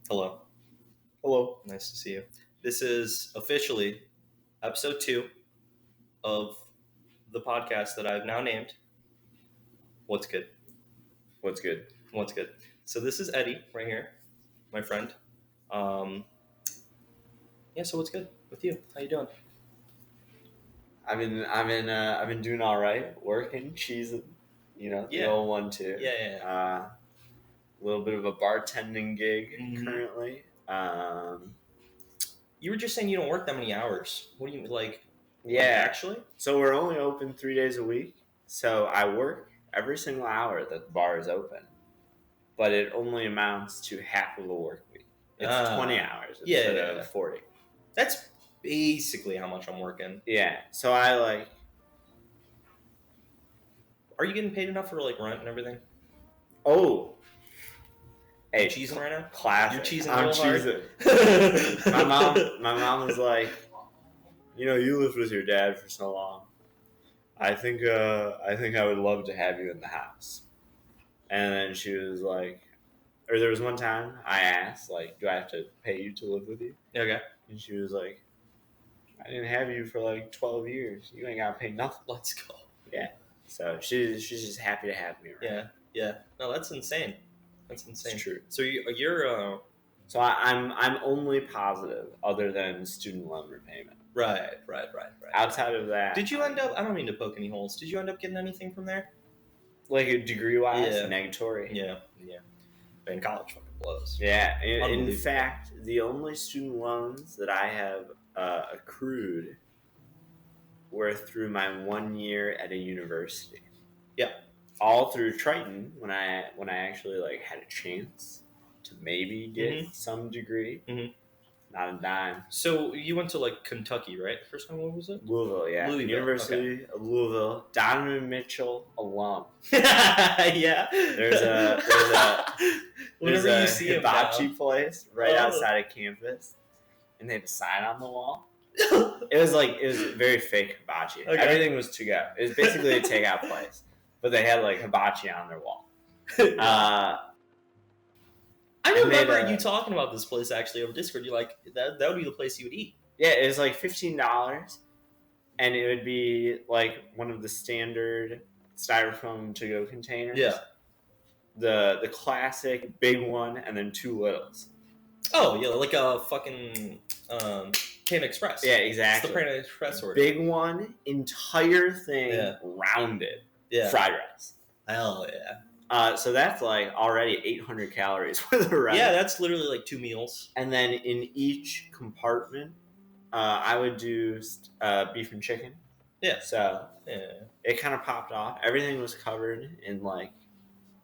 Hello. Hello. Nice to see you. This is officially episode 2 of the podcast that I've now named What's Good? What's good? What's Good? So this is Eddie right here, my friend. So what's good with you? How you doing? I've been doing all right. Working, cheesing, the Yeah. old one too. Yeah. A little bit of a bartending gig Mhm. currently. You were just saying you don't work that many hours. What do you like? Yeah. Like, actually? So we're only open 3 days a week. So I work every single hour that the bar is open, but it only amounts to half of a work week. It's 20 hours instead of 40. That's basically how much I'm working. Yeah. So I like. Are you getting paid enough for like rent and everything? Oh. Hey, you cheesing right now? Classic. You're cheesing I'm real cheesing. hard. My mom was like, you lived with your dad for so long. I think I would love to have you in the house. And then she was like, or there was one time I asked, like, do I have to pay you to live with you? Okay. And she was like, I didn't have you for like 12 years. You ain't got to pay nothing. Let's go. Yeah. So she's just happy to have me around. Yeah. No, that's insane. That's insane. It's true. So you're So I'm only positive other than student loan repayment. Right. Outside of that, did you end up? I don't mean to poke any holes. Did you end up getting anything from there? Like a degree wise, Yeah. negatory. Yeah. But in college, fucking blows. Yeah. In fact, the only student loans that I have accrued were through my 1 year at a university. Yeah. All through Triton when I actually like had a chance to maybe get some degree. Mm-hmm. Not a dime. So you went to like Kentucky, right? The first time, what was it? Louisville, yeah. Louisville, University of Louisville. Donovan Mitchell alum. Yeah. There's a Whenever you see hibachi place right outside of campus, and they had a sign on the wall. It was very fake hibachi. Okay. Everything was to go. It was basically a takeout place, but they had like hibachi on their wall. I remember you talking about this place actually over Discord. You're like, that would be the place you would eat. Yeah, it was like $15, and it would be like one of the standard styrofoam to-go containers. Yeah. The classic big one, and then 2 littles. Oh yeah, like a fucking Panda Express. Yeah, exactly. It's the Panda Express order. Big one, entire thing rounded. Yeah. Fried rice. Hell yeah. So that's like already 800 calories worth of rice. Yeah, that's literally like 2 meals. And then in each compartment, I would do beef and chicken. Yeah. So it kind of popped off. Everything was covered in like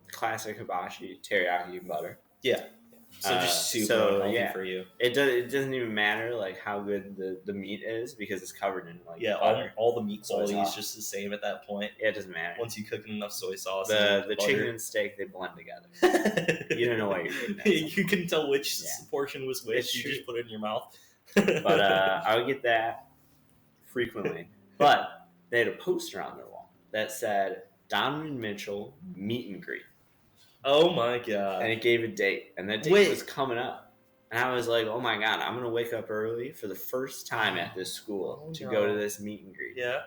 classic hibachi, teriyaki butter. Yeah. So just super unhealthy for you. It doesn't even matter like how good the meat is because it's covered in like butter. all the meat quality is just the same at that point. Yeah, it doesn't matter. Once you cook enough soy sauce, the chicken and steak, they blend together. You don't know what you're getting. You can tell which portion was which. You just put it in your mouth. But I would get that frequently. But they had a poster on their wall that said Donovan Mitchell meet and greet. Oh my god. And it gave a date. And that date was coming up. And I was like, oh my god, I'm going to wake up early for the first time at this school to go to this meet and greet. Yeah.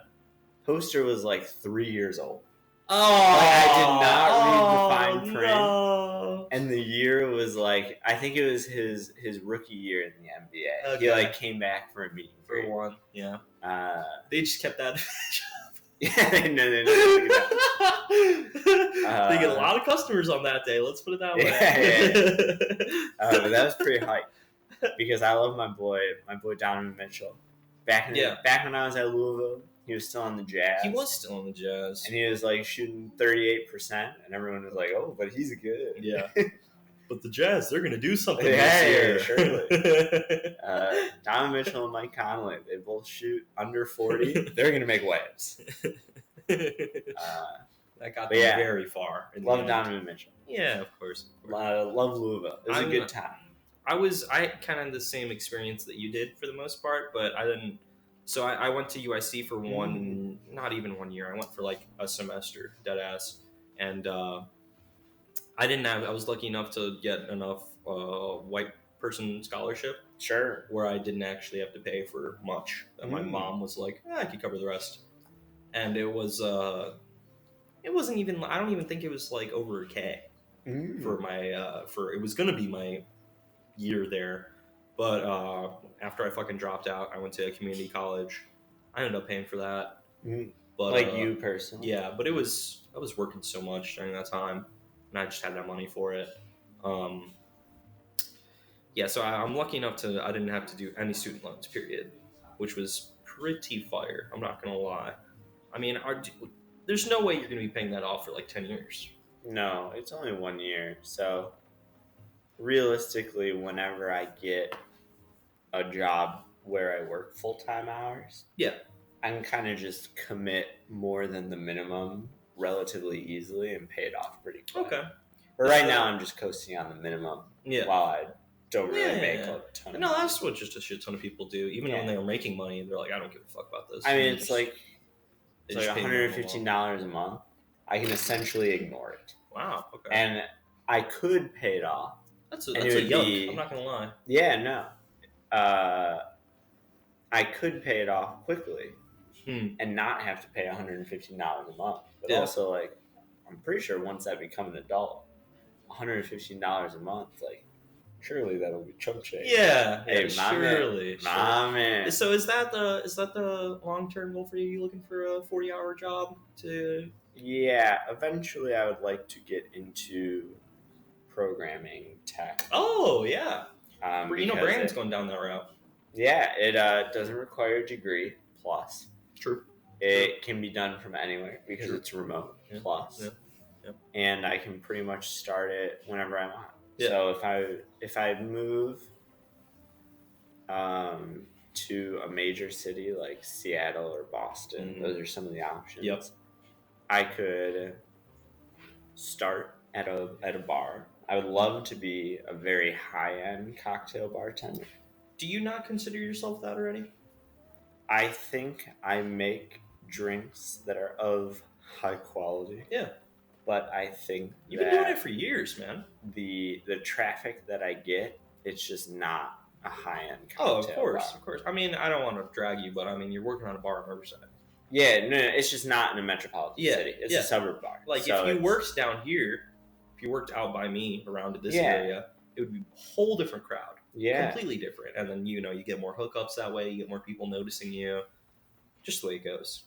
Poster was like 3 years old. Oh. Like, I did not read the fine print. No. And the year was like, I think it was his rookie year in the NBA. Okay. He like came back for a meet and greet. For one, yeah. They just kept that. Yeah, they know. They get a lot of customers on that day. Let's put it that way. Yeah. But that was pretty hype because I love my boy Donovan Mitchell. Back when I was at Louisville, he was still on the Jazz. He was still on the Jazz, and he was like shooting 38%, and everyone was like, "Oh, but he's good." Yeah. But the Jazz, they're gonna do something this year. Surely. Donovan Mitchell and Mike Conley, they both shoot under 40. They're gonna make waves. That got them very far. Love Donovan Mitchell. Yeah, of course. Love Louisville. It was a good time. I kind of had the same experience that you did for the most part, but I didn't. So I went to UIC for not even 1 year. I went for like a semester, dead ass, and I was lucky enough to get enough white person scholarship Sure. where I didn't actually have to pay for much. And my mom was like, I could cover the rest. And it wasn't even, I don't even think it was like over a K for my, it was going to be my year there. But after I fucking dropped out, I went to a community college. I ended up paying for that. But like you personally? Yeah, but I was working so much during that time, and I just had that money for it. Yeah, so I'm lucky enough I didn't have to do any student loans, period, which was pretty fire. I'm not gonna lie. I mean, there's no way you're gonna be paying that off for like 10 years. No, it's only 1 year. So realistically, whenever I get a job where I work full-time hours, yeah, I can kind of just commit more than the minimum relatively easily and pay it off pretty quick. Okay. But right now, I'm just coasting on the minimum. Yeah. While I don't really make a ton of money. That's what just a shit ton of people do. Even when they are making money, they're like, I don't give a fuck about this. I mean, it's like $115 a month. I can essentially ignore it. Wow. Okay. And I could pay it off. That's a yuck. I'm not gonna lie. Yeah, no. I could pay it off quickly and not have to pay $115 a month. But also, like, I'm pretty sure once I become an adult, $115 a month, like, surely that'll be chump change. Yeah, hey, surely. Man. So is that the long-term goal for you? You looking for a 40-hour job to? Yeah, eventually I would like to get into programming tech. Oh yeah. Brandon's going down that route. Yeah, it doesn't require a degree. Plus, true. It can be done from anywhere because it's remote. Yeah. Plus, yeah. And I can pretty much start it whenever I want. Yeah. So if I move to a major city like Seattle or Boston, those are some of the options. Yep. I could start at a bar. I would love to be a very high-end cocktail bartender. Do you not consider yourself that already? I think I make drinks that are of high quality. Yeah. But I think you've been doing it for years, man. The traffic that I get, it's just not a high-end cocktail bar. Of course. I mean, I don't want to drag you, but I mean, you're working on a bar in Riverside. Yeah, no, it's just not in a metropolitan city. It's a suburb bar. Like, so if you worked down here, if you worked out by me around this area, it would be a whole different crowd. Yeah. Completely different. And then, you get more hookups that way. You get more people noticing you. Just the way it goes.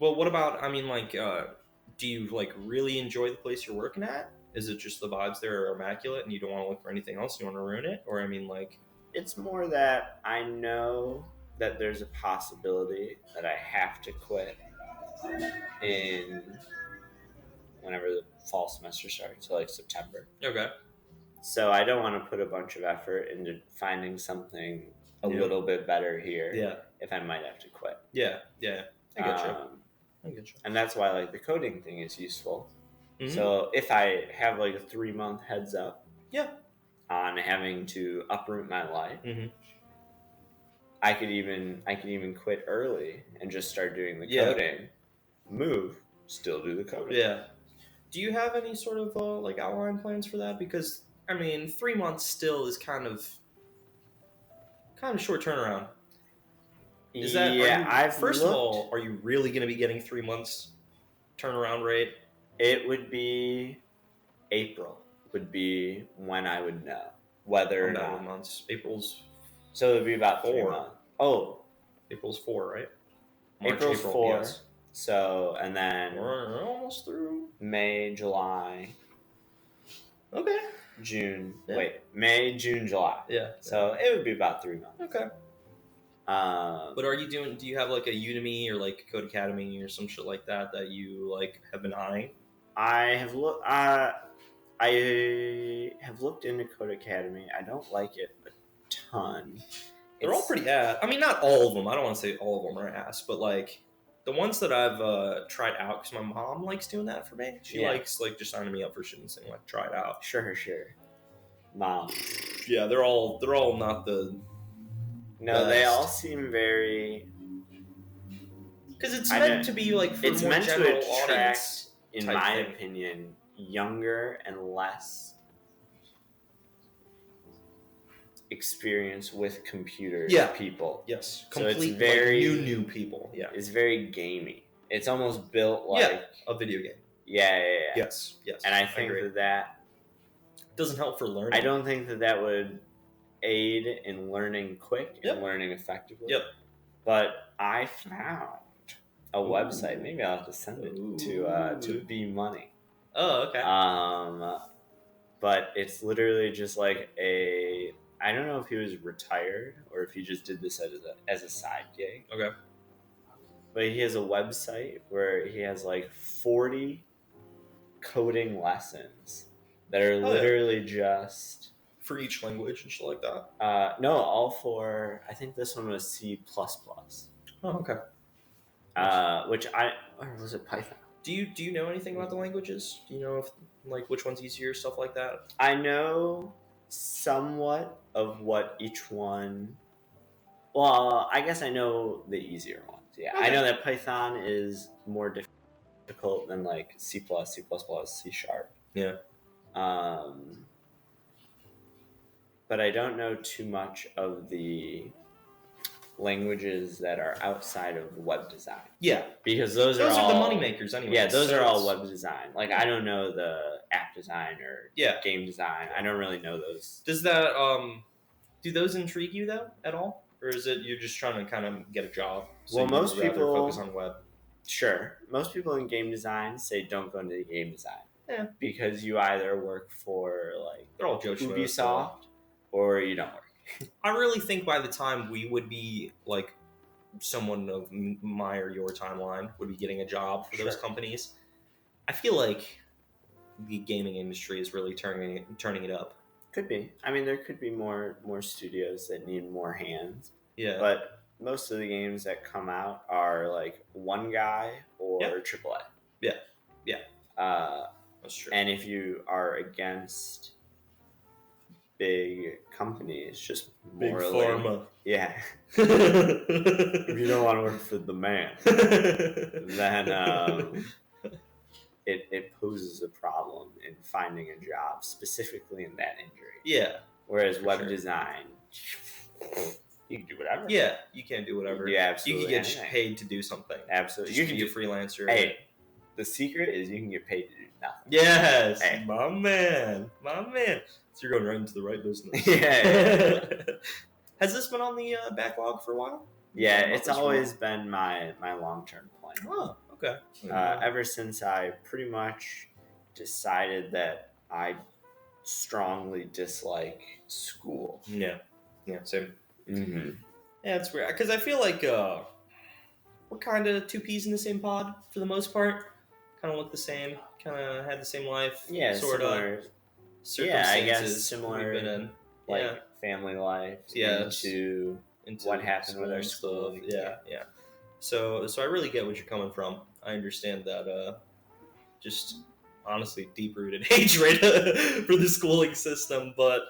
Well, what about, I mean, like, do you, like, really enjoy the place you're working at? Is it just the vibes there are immaculate and you don't want to look for anything else? You want to ruin it? Or, I mean, like... It's more that I know that there's a possibility that I have to quit in whenever the fall semester starts, so like September. Okay. So I don't want to put a bunch of effort into finding something a little bit better here if I might have to quit. Yeah. I get you. And that's why, like, the coding thing is useful. So if I have, like, a 3-month heads up on having to uproot my life, I could even quit early and just start doing the coding, move, still do the coding. Yeah. Do you have any sort of like outline plans for that? Because I mean, 3 months still is kind of short turnaround. Is that? First of all, are you really going to be getting 3 months turnaround rate? It would be April. Would be when I would know whether or not. Months. April's. So it would be about 3 months. Oh, April's 4, right? April 4. Yes. So, and then we're almost through May, July. Okay. June. Yeah. Wait, May, June, July. Yeah. So it would be about 3 months. Okay. But do you have like a Udemy or like Code Academy or some shit like that you like have been eyeing? I have looked into Code Academy. I don't like it a ton. They're all pretty ass. I mean, not all of them. I don't want to say all of them are ass, but like the ones that I've tried out, because my mom likes doing that for me. She likes like just signing me up for shit and saying like try it out. Sure. Mom. Yeah, they're all not the. No, best. They all seem very. Because it's meant to be like for it's more meant general to attract, audience. In my opinion, younger and less experience with computers people. Yes. So it's Complete, very new people. Yeah. It's very gamey. It's almost built like a video game. Yeah. Yes. And I think that doesn't help for learning. I don't think that would aid in learning quick and learning effectively. Yep. But I found a website. Maybe I'll have to send it to Be Money. Oh, okay. But it's literally just like I don't know if he was retired or if he just did this as a side gig. Okay. But he has a website where he has like 40 coding lessons that are literally just for each language and shit like that. No, all for. I think this one was C++. Oh, okay. Which or was it Python? Do you know anything about the languages? Do you know if which one's easier, stuff like that? I know somewhat of what each one. Well, I guess I know the easier ones. Yeah, okay. I know that Python is more difficult than like C++, C++, C#. Yeah. But I don't know too much of the languages that are outside of web design. Yeah. Because those are the money makers anyway. Yeah, those are all web design. Like I don't know the app design or game design. I don't really know those. Does that do those intrigue you though at all? Or is it you're just trying to kind of get a job? So well, most people focus on web. Sure. Most people in game design say don't go into game design. Yeah. Because you either work for like they're all Ubisoft or you don't work. I really think by the time we would be like someone of my or your timeline would be getting a job for those companies, I feel like the gaming industry is really turning it up. Could be. I mean, there could be more studios that need more hands. Yeah. But most of the games that come out are like one guy or AAA. Yeah. That's true. And if you are against big companies, just big pharma. Yeah. If you don't want to work for the man, then it poses a problem in finding a job, specifically in that industry. Yeah. Whereas web design, you can do whatever. Yeah, you can do whatever. You can get paid to do something. Absolutely. You can be a freelancer. Hey, the secret is you can get paid to do nothing. Yes. Hey. My man. So you're going right into the right business. Yeah. Has this been on the backlog for a while? Yeah, it's always been my long-term plan. Oh, okay. Ever since I pretty much decided that I strongly dislike school. Yeah, same. Mm-hmm. Yeah, it's weird because I feel like we're kind of two peas in the same pod for the most part. Kind of look the same. Kind of had the same life. Yeah, sort of. Yeah, I guess similar. We've been in. Family life. Yeah. Into what happened with our school. Yeah. So I really get what you're coming from. I understand that. Just honestly, deep-rooted hatred for the schooling system, but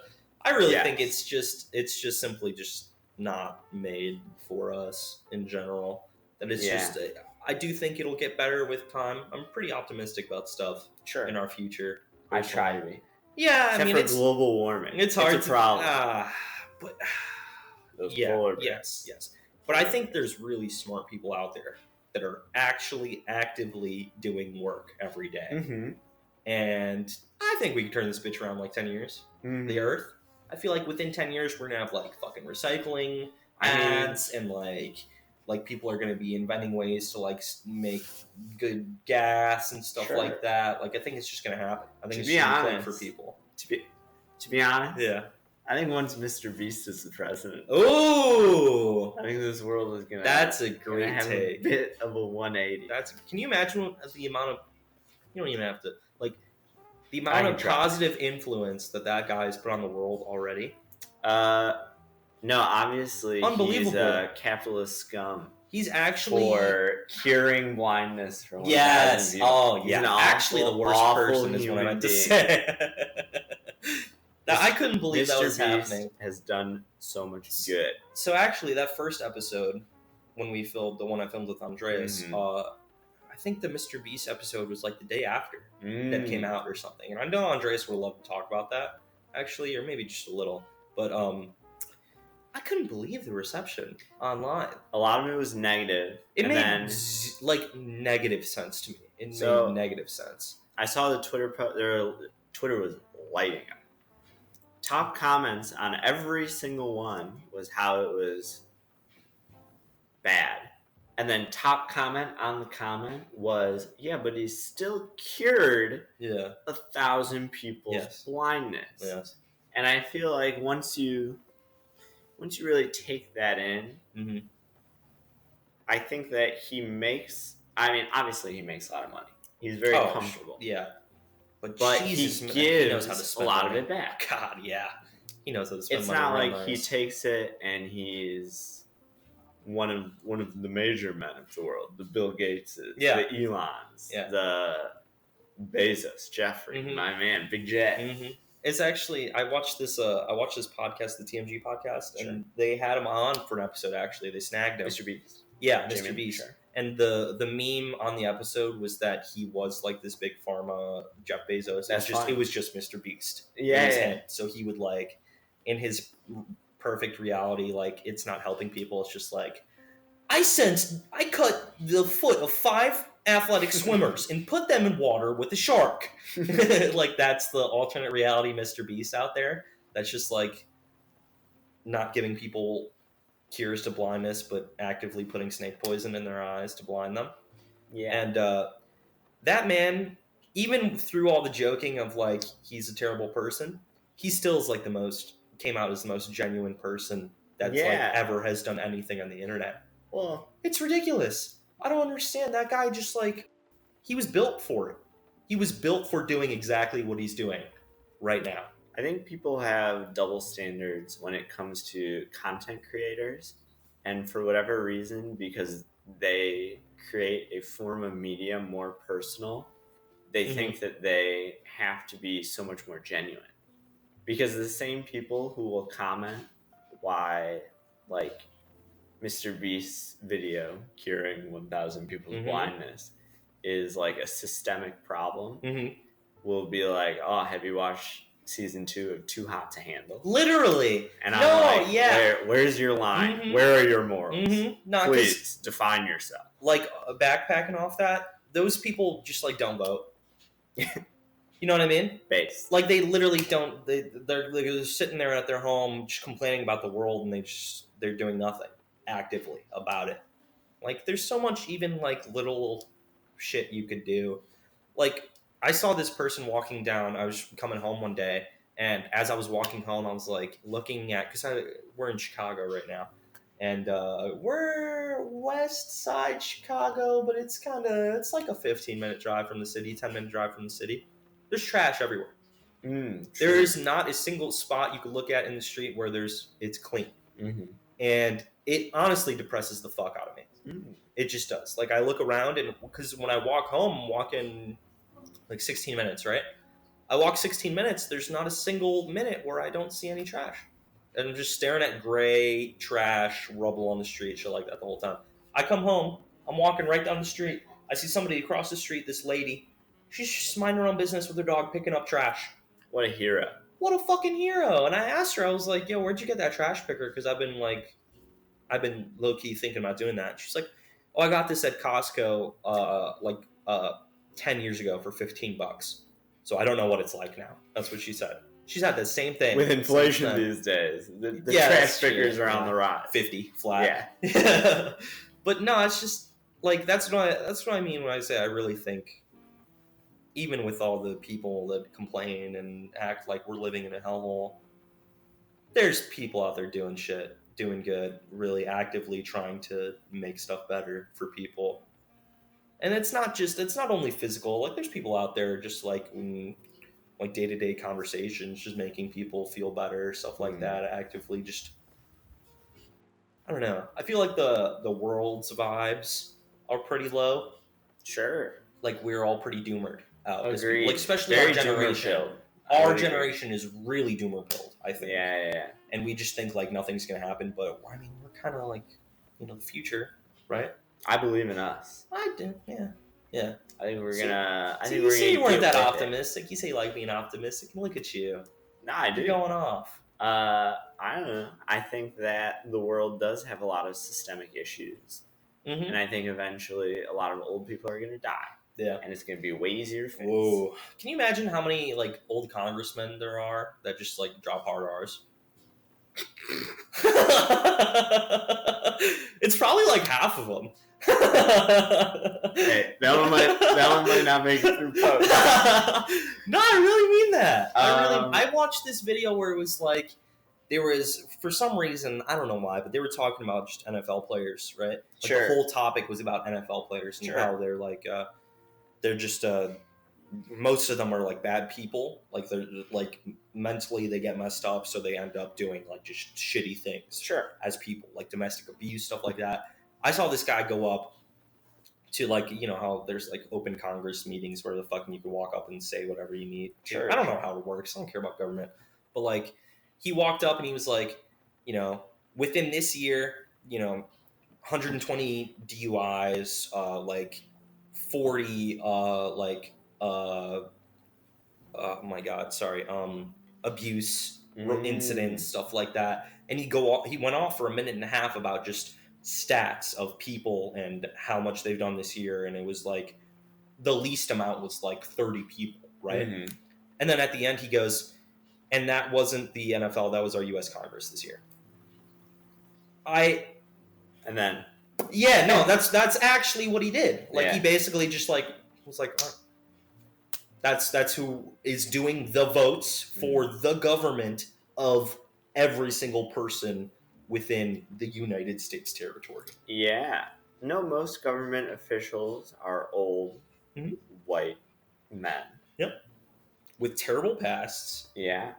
I really think it's just simply just not made for us in general. That it's just. I do think it'll get better with time. I'm pretty optimistic about stuff in our future. I try to be. Yeah, except for global warming. It's hard. It's a problem. But those polar bears. Yes. But I think there's really smart people out there that are actually actively doing work every day. Mm-hmm. And I think we can turn this bitch around in like 10 years. Mm-hmm. The Earth. I feel like within 10 years we're gonna have like fucking recycling ads and like people are gonna be inventing ways to like make good gas and stuff like that. Like I think it's just gonna happen. I think it's just a plan for people. To be honest, I think once Mr. Beast is the president, I think this world is gonna. That's a great have take. A bit of a 180. Can you imagine the amount of? You don't even have to the amount of positive influence that guy has put on the world already. No, obviously unbelievable. He's a capitalist scum. He's actually for curing blindness from. Yes. Oh, yeah. Actually, the worst person is what I meant to say. Now, I couldn't believe that was happening. Has done so much good. So actually, that first episode, when we filmed the one I filmed with Andreas, I think the Mr. Beast episode was like the day after that came out or something. And I know Andreas would love to talk about that, actually, or maybe just a little. But couldn't believe the reception online. A lot of it was negative. It made negative sense to me. It made negative sense. I saw the Twitter Twitter was lighting up. Top comments on every single one was how it was bad. And then top comment on the comment was, yeah, but he still cured 1,000 people's blindness. Yes. And I feel like once you really take that in, I think that obviously he makes a lot of money. He's very comfortable. Yeah. But Jesus, he knows how to spend a lot of it back. God, yeah. He knows how to spend money. It's not like he takes it and he's one of the major men of the world, the Bill Gateses, the Elons, the Bezos, Jeffrey, my man, Big J. It's actually I watched this podcast, the TMG podcast, and they had him on for an episode. Actually, they snagged him. Mr. Beast. Yeah, Mr. Beast. Sure. And the meme on the episode was that he was like this big pharma Jeff Bezos. It was just Mr. Beast. Yeah. So he would like in his perfect reality, like it's not helping people. It's just like I cut the foot of 5 athletic swimmers and put them in water with a shark. Like that's the alternate reality Mr. Beast out there. That's just like not giving people cures to blindness, but actively putting snake poison in their eyes to blind them. Yeah. And that man, even through all the joking of like he's a terrible person, he still is like came out as the most genuine person that's like ever has done anything on the internet. Well, it's ridiculous. I don't understand. That guy just like he was built for it. He was built for doing exactly what he's doing right now. I think people have double standards when it comes to content creators, and for whatever reason, because they create a form of media more personal, they think that they have to be so much more genuine. Because the same people who will comment why, like, Mr. Beast's video curing 1,000 people's blindness is like a systemic problem, will be like, oh, have you watched season 2 of Too Hot to Handle? Literally. And I'm like, where's your line? Where are your morals? Please define yourself. Like backpacking off that, those people just like don't vote. You know what I mean? Base. Like they literally don't. They're sitting there at their home just complaining about the world, and they're doing nothing actively about it. Like there's so much even like little shit you could do. Like I saw this person walking down. I was coming home one day, and as I was walking home, I was like looking at we're in Chicago right now, and we're west side Chicago, but it's like a 15-minute drive from the city, 10-minute drive from the city. There's trash everywhere. There is not a single spot you could look at in the street where it's clean. And it honestly depresses the fuck out of me. It just does. Like I look around, and because when I walk home, I'm walking like 16 minutes, right? I walk 16 minutes. There's not a single minute where I don't see any trash. And I'm just staring at gray trash, rubble on the street, shit like that the whole time. I come home. I'm walking right down the street. I see somebody across the street, this lady. She's just minding her own business with her dog, picking up trash. What a hero. What a fucking hero. And I asked her, I was like, yo, where'd you get that trash picker? Because I've been low-key thinking about doing that. She's like, oh, I got this at Costco 10 years ago for $15. So I don't know what it's like now. That's what she said. She's had the same thing. With inflation these days, the trash pickers are on the rise. 50 flat. Yeah. But no, it's just like that's what I mean when I say I really think even with all the people that complain and act like we're living in a hellhole, there's people out there doing shit, doing good, really actively trying to make stuff better for people. And it's not only physical. Like there's people out there just like day-to-day conversations, just making people feel better, stuff like that, actively just, I don't know. I feel like the world's vibes are pretty low. Sure. Like we're all pretty doomered out. Agreed. Like especially our generation. Our generation is really doomer pilled, I think. Yeah. And we just think like nothing's gonna happen, but I mean we're kind of like, the future, right? I believe in us. I do, yeah. I think we're gonna. You say you weren't that optimistic. You say you like being optimistic. Look at you. Nah, I do. You're going off. I don't know. I think that the world does have a lot of systemic issues, and I think eventually a lot of old people are going to die. Yeah, and it's going to be way easier to fix. Whoa! Can you imagine how many like old congressmen there are that just like drop hard R's? It's probably like half of them. Hey, that one might not make it through post. No, I really mean that. I watched this video where it was like there was, for some reason, I don't know why, but they were talking about just NFL players, right? Like Sure. The whole topic was about NFL players and Sure. how they're like they're just most of them are like bad people. Like they're like mentally they get messed up, so they end up doing like just shitty things. Sure. As people, like domestic abuse, stuff like that. I saw this guy go up to like, you know how there's like open Congress meetings where the fucking you can walk up and say whatever you need. Sure. I don't know how it works. I don't care about government. But like he walked up and he was like, you know, within this year, you know, 120 DUIs, like 40 oh my god, sorry, abuse incidents, stuff like that. And he went off for a minute and a half about just stats of people and how much they've done this year, and it was like the least amount was like 30 people, right? And then at the end he goes, and that wasn't the NFL, that was our US Congress this year. And then yeah, no, that's actually what he did. Like Yeah. he basically just like was like, oh. That's who is doing the votes for the government of every single person within the United States territory. Yeah. No, most government officials are old white men. Yep. With terrible pasts. Yeah.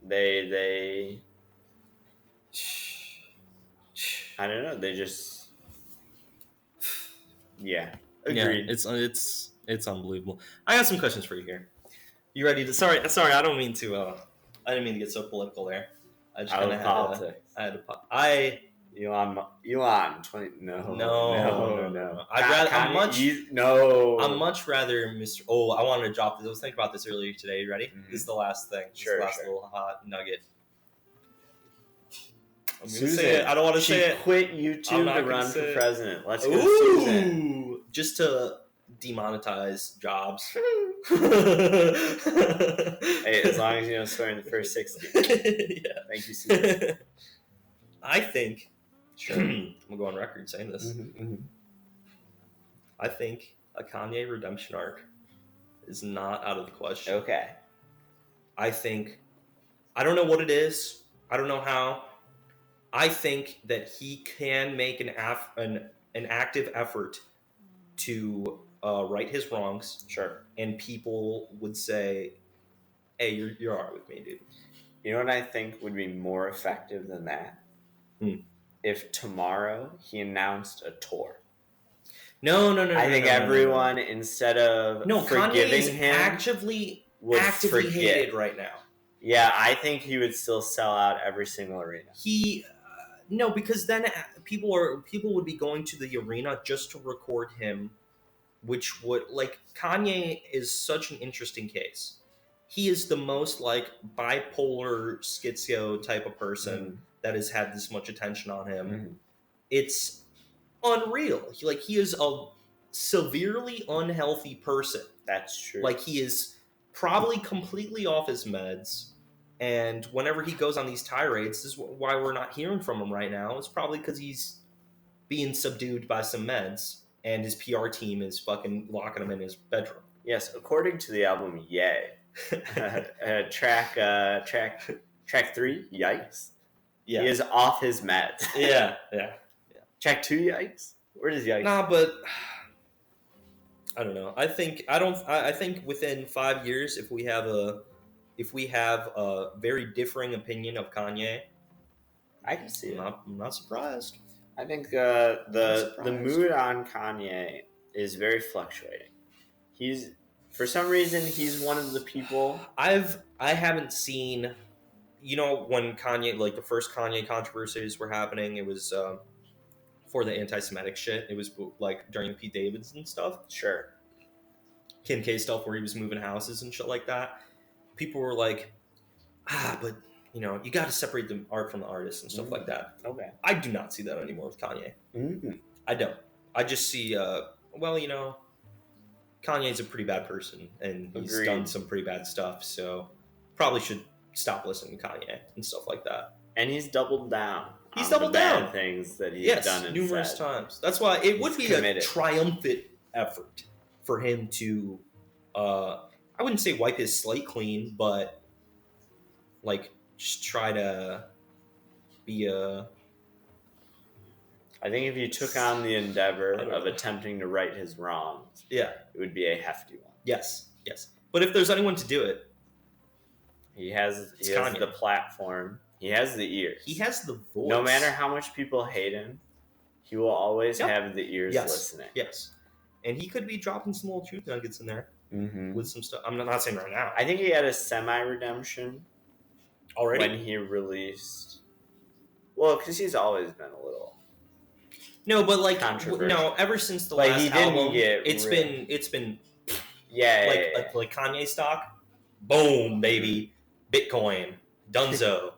They I don't know, they just yeah. Agreed. Yeah, it's unbelievable. I got some questions for you here. You ready to? Sorry, I don't mean to. I didn't mean to get so political there. I just kind of had to. Elon 20. No. I'm much rather Mr. Oh, I wanted to drop this. I was thinking about this earlier today. You ready? This is the last thing. Sure. Little hot nugget. I'm gonna Susan, say it. I don't want to say it. Quit YouTube to run for president. Let's go, Susan. Just to demonetize jobs. Hey, as long as you don't swear in the first 60. Yeah. Thank you, Susan. I think. Sure. I'm gonna go on record saying this. I think a Kanye redemption arc is not out of the question. Okay. I think. I don't know what it is. I don't know how. I think that he can make an active effort to right his wrongs. Sure. And people would say, hey, you're all right with me, dude. You know what I think would be more effective than that? If tomorrow he announced a tour. No. I think everyone, instead of forgiving him, actively hated right now. Yeah, I think he would still sell out every single arena. No, because then people would be going to the arena just to record him, which would, like, Kanye is such an interesting case. He is the most like bipolar schizo type of person that has had this much attention on him. It's unreal. He is a severely unhealthy person. That's true. Like, he is probably completely off his meds. And whenever he goes on these tirades, this is why we're not hearing from him right now. It's probably because he's being subdued by some meds, and his PR team is fucking locking him in his bedroom. Yes, according to the album Yay, track 3, Yikes. Yeah. He is off his meds. Yeah. Track 2, Yikes. Where does Yikes? Nah, but I don't know. I think within 5 years, if we have a very differing opinion of Kanye, I can see it. I'm not surprised. I think the mood on Kanye is very fluctuating. For some reason he's one of the people. I haven't seen, you know, when Kanye, like the first Kanye controversies were happening, it was for the anti-Semitic shit. It was like during Pete Davidson stuff. Sure. Kim K stuff where he was moving houses and shit like that. People were like, but you know, you got to separate the art from the artist and stuff like that. Okay. I do not see that anymore with Kanye. Mm-hmm. I don't. I just see, well, you know, Kanye's a pretty bad person, and he's Agreed. done some pretty bad stuff, so probably should stop listening to Kanye and stuff like that. And he's doubled down. He's on doubled the bad down. things that he's Yes, done and numerous said. times. That's why it would He's be committed. a triumphant effort for him to, I wouldn't say wipe his slate clean, but like just try to be a. I think if you took on the endeavor of attempting to right his wrongs, Yeah. it would be a hefty one. Yes. But if there's anyone to do it, he has Kanye. The platform. He has the ears. He has the voice. No matter how much people hate him, he will always have the ears listening. Yes. And he could be dropping some little truth nuggets in there Mm-hmm. with some stuff. I'm not saying right now. I think he had a semi-redemption Already? when he released. Well, because he's always been a little. No, but like controversial. ever since the Like, last he didn't album, get it's been yeah, like Kanye stock. Boom, baby. Bitcoin. Dunzo.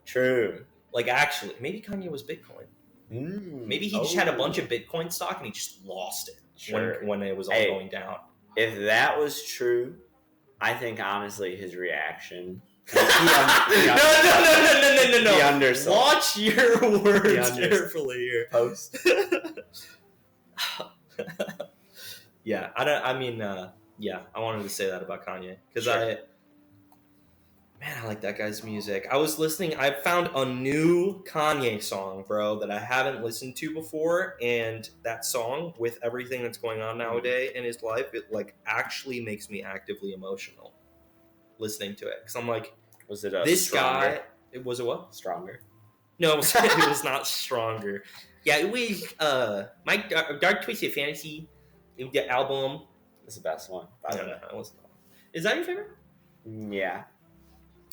True. Like actually, maybe Kanye was Bitcoin. Maybe he just had a bunch of Bitcoin stock and he just lost it when it was all going down. If that was true, I think honestly his reaction. No. He undersold. Watch your words carefully here. Post. Yeah, I wanted to say that about Kanye because I like that guy's music. I was listening. I found a new Kanye song, bro, that I haven't listened to before, and that song, with everything that's going on nowadays in his life, it like actually makes me actively emotional listening to it because I'm like, was it a this stronger? guy? It was a what? Stronger. No, it was not stronger. Yeah, it was my Dark Twisted Fantasy, the album. It's the best one. No, it wasn't. Is that your favorite? Yeah.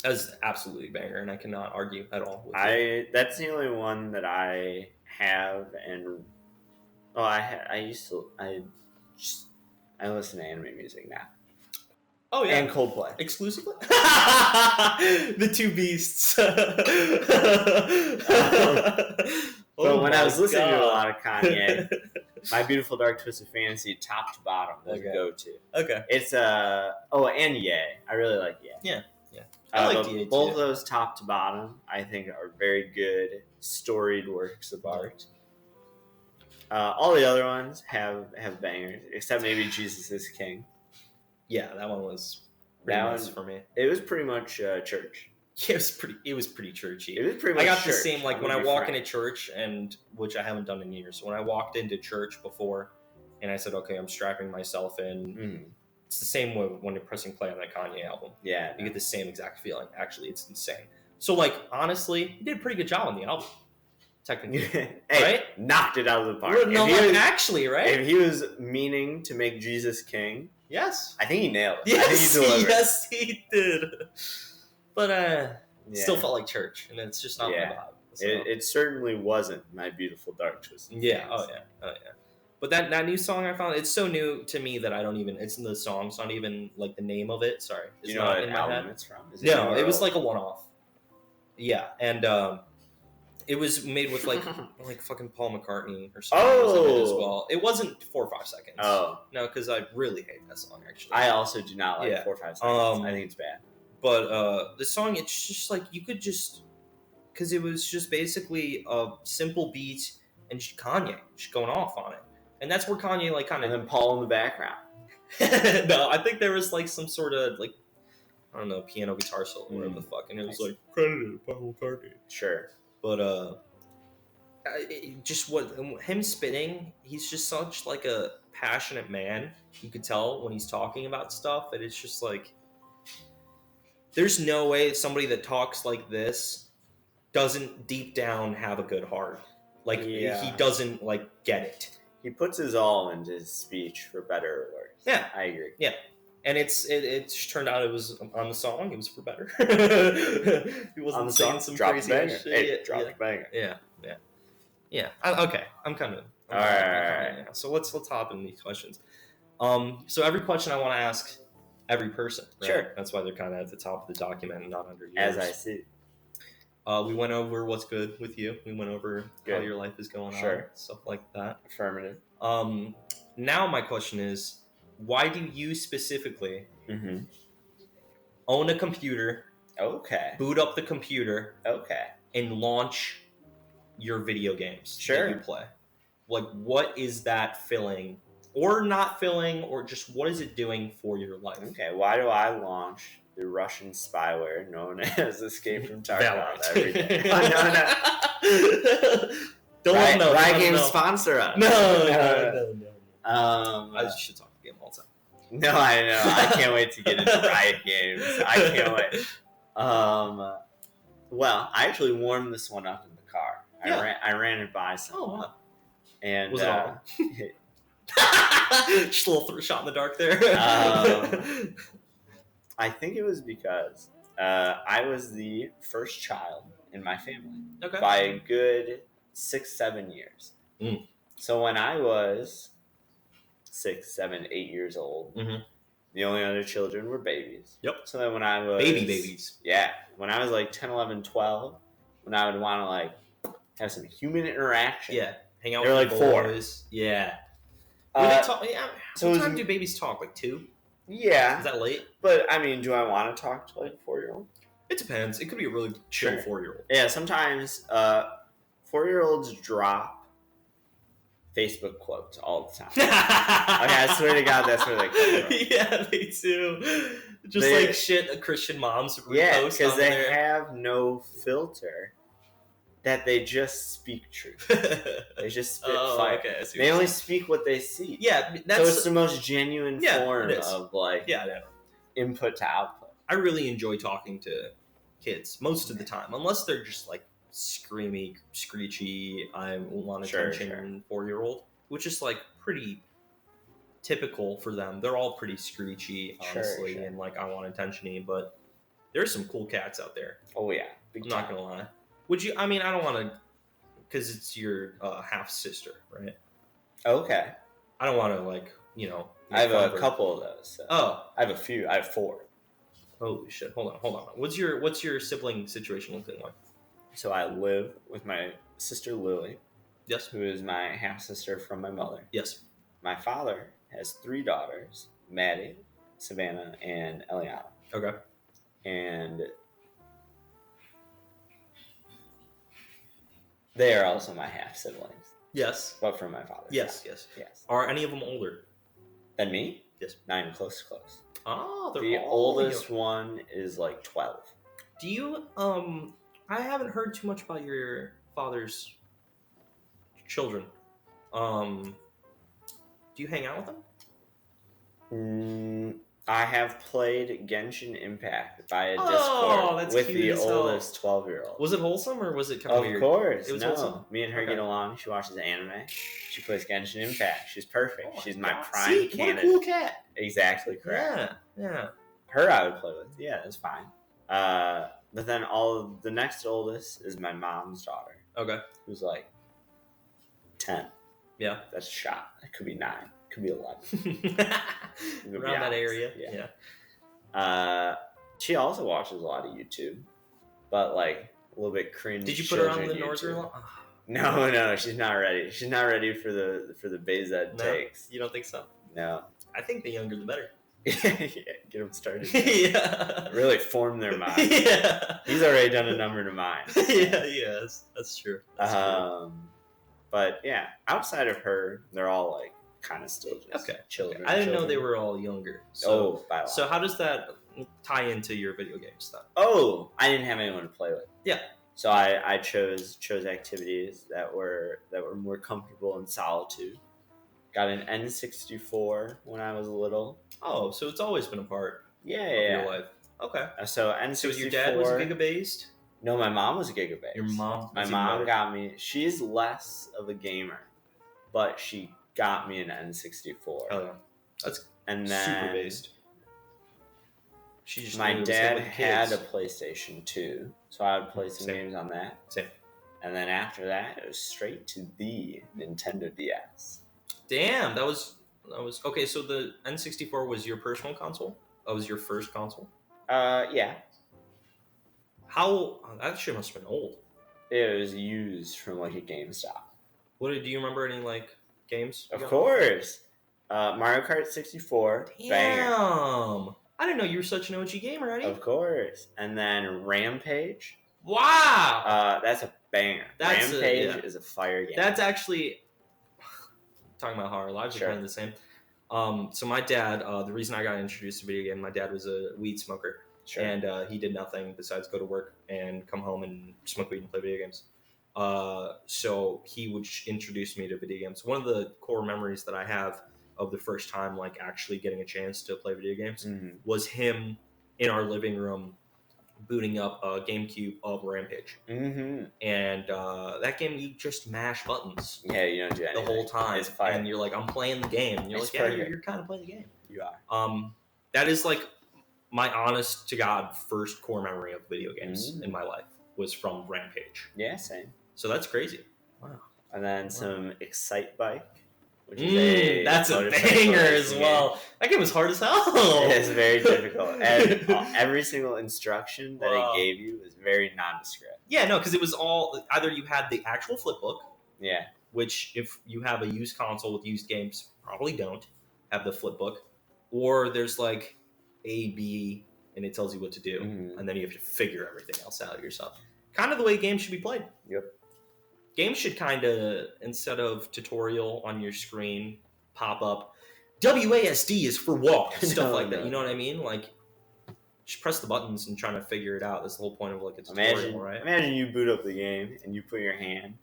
That was absolutely a banger, and I cannot argue at all with it. That's the only one that I have, and I listen to anime music now. Oh yeah, and Coldplay exclusively. The two beasts. But when I was listening to a lot of Kanye, My Beautiful Dark Twisted Fantasy, top to bottom, was a go-to. Okay. It's and Ye. I really like Ye. Yeah. I like Ye both too. of those top to bottom, I think, are very good, storied works of art. All the other ones have bangers, except maybe Jesus is King. Yeah, that one was pretty nice for me. It was pretty much church. Yeah, it was pretty churchy. It was pretty much I got church. the same, like, when I walk into church, and which I haven't done in years. So when I walked into church before, and I said, okay, I'm strapping myself in, it's the same way when you're pressing play on that Kanye album. Yeah. You get the same exact feeling. Actually, it's insane. So, like, honestly, he did a pretty good job on the album. Technically. Hey, right? Knocked it out of the park. No, actually, right? If he was meaning to make Jesus king, yes. I think he nailed it. Yes, I think he delivered. Yes, he did. But, still felt like church, and it's just not my vibe. So. It certainly wasn't My Beautiful Dark Twisted Yeah, oh yeah. But that new song I found, it's so new to me that I don't even, it's in the song, it's not even like the name of it, sorry. It's you know not what in my album head. it's from? No, it was like a one-off. Yeah, and it was made with like fucking Paul McCartney or something as well. It wasn't 4 or 5 seconds. Oh. No, because I really hate that song, actually. I also do not like 4 or 5 seconds. I think it's bad. But the song, it's just like, you could just, because it was just basically a simple beat and just Kanye just going off on it. And that's where Kanye like kind of... And then Paul in the background. No, I think there was like some sort of like, I don't know, piano guitar solo or whatever the fuck. And it was like, credited Paul McCartney. Sure. But just what him spitting, he's just such like a passionate man. You could tell when he's talking about stuff, and it's just like, there's no way somebody that talks like this doesn't deep down have a good heart. Like he doesn't like get it. He puts his all into his speech, for better or worse. Yeah, I agree. Yeah, and it just turned out it was on the song. It was for better. He wasn't on the saying song, some drop crazy banger. shit. Hey, drop the banger. Yeah. Okay, I'm kind of all right. Now. So let's hop into these questions. So every question I want to ask every person. Right? Sure. That's why they're kind of at the top of the document and not under yours. As I see. We went over what's good with you. We went over how your life is going on, stuff like that. Affirmative. Now my question is, why do you specifically own a computer? Okay. Boot up the computer. Okay. And launch your video games that you play. Like, what is that filling, or not filling, or just what is it doing for your life? Okay. Why do I launch the Russian spyware known as Escape from Tarkov every day? Don't let them know. Riot Games sponsor us. No. I should talk the game all the time. No, I know. I can't wait to get into Riot Games. I can't wait. Well, I actually warmed this one up in the car. Yeah. I ran it by someone. Oh, wow. And was it all? Just a little shot in the dark there. I think it was because I was the first child in my family by a good 6-7 years. So when I was 6, 7, 8 years old, the only other children were babies. Yep. So then when I was... babies. Yeah. When I was like 10, 11, 12, when I would want to like have some human interaction. Yeah. Hang out with like boys. 4. Yeah. What time do babies talk? Like 2? Yeah. Is that late? But, I mean, do I want to talk to like a 4-year-old? It depends. It could be a really chill 4-year-old. Yeah, sometimes 4-year-olds drop Facebook quotes all the time. Okay, I swear to God, that's where they come from. Yeah, they do. Just like shit Christian moms post. Yeah, because they have no filter. That they just speak truth. They just spit fire. Okay, they only speak what they see. Yeah, so it's the most genuine form of like input to output. I really enjoy talking to kids most of the time, unless they're just like screamy, screechy, I want attention 4-year-old, which is like pretty typical for them. They're all pretty screechy, honestly, and like I want attention-y, but there's some cool cats out there. Oh yeah, I'm not gonna lie. Would you? I mean, I don't want to, because it's your half sister, right? Okay. I don't want to like I have a couple of those. So. Oh, I have a few. I have 4. Holy shit! Hold on. What's your sibling situation looking like? So I live with my sister Lily. Yes. Who is my half sister from my mother. Yes. My father has 3 daughters: Maddie, Savannah, and Eliana. Okay. And they are also my half siblings. Yes. But from my father. Yes. Are any of them older than me? Yes. Not even close. Oh, they're the oldest one is like 12. Do you I haven't heard too much about your father's children. Do you hang out with them? I have played Genshin Impact via Discord with the oldest 12-year-old. Was it wholesome or was it kind of weird? Of course. It was wholesome. Me and her get along. She watches anime. She plays Genshin Impact. She's perfect. She's my prime candidate. What a cool cat. Exactly correct. Yeah. Her I would play with. Yeah, that's fine. But then the next oldest is my mom's daughter. Okay. Who's like 10. Yeah. That's a shot. It could be 9. Could be 11. Around that area. Yeah. She also watches a lot of YouTube, but like a little bit cringe. Did you put her on the Northern? No, she's not ready. She's not ready for the bays that takes. You don't think so? No. I think the younger the better. Get them started. Yeah. Really form their mind. Yeah. He's already done a number to mine. Yeah, that's true. That's true. But yeah, outside of her, they're all like kind of still just children. I didn't know they were all younger. So, by a lot. So how does that tie into your video game stuff? Oh, I didn't have anyone to play with. Yeah. So I chose activities that were more comfortable in solitude. Got an N64 when I was little. Oh, so it's always been a part of your life. Okay. So N64. So your dad was Giga-based? No, my mom was a Giga-based. Your mom? My mom got me. She's less of a gamer, but she got me an N64. Oh, yeah. That's and then super based. My dad had a PlayStation 2, so I would play some games on that. Same. And then after that, it was straight to the Nintendo DS. Damn, that was okay. So the N64 was your personal console? That was your first console? Yeah. That shit must have been old. It was used from like a GameStop. Do you remember any like games? Of course. Mario Kart 64. Damn. Banger. I didn't know you were such an OG gamer, Eddie. Of course. And then Rampage. Wow. That's a banger. Rampage is a fire game. That's actually talking about how our lives are kind of the same. So my dad, the reason I got introduced to video game, my dad was a weed smoker. Sure. And he did nothing besides go to work and come home and smoke weed and play video games. So he would introduce me to video games. One of the core memories that I have of the first time like actually getting a chance to play video games was him in our living room booting up a GameCube of Rampage. And that game, you just mash buttons. Yeah, you don't do anything the whole time. It's fire. And you're like, I'm playing the game. And you're like, yeah, you're kind of playing the game. You are. That is like my honest to God first core memory of video games in my life was from Rampage. Yeah, same. So that's crazy. Wow. And then some Excite Bike, which is that's a banger as well. Game. That game was hard as hell. It's very difficult. And every single instruction that it gave you was very nondescript. Yeah, no, because it was all either you had the actual flip book. Yeah. Which if you have a used console with used games, probably don't have the flip book. Or there's like A, B, and it tells you what to do. And then you have to figure everything else out yourself. Kind of the way games should be played. Yep. Games should kind of, instead of tutorial on your screen, pop up, WASD is for walk, stuff like that. You know what I mean? Like, just press the buttons and trying to figure it out. That's the whole point of like a tutorial, right? Imagine you boot up the game and you put your hand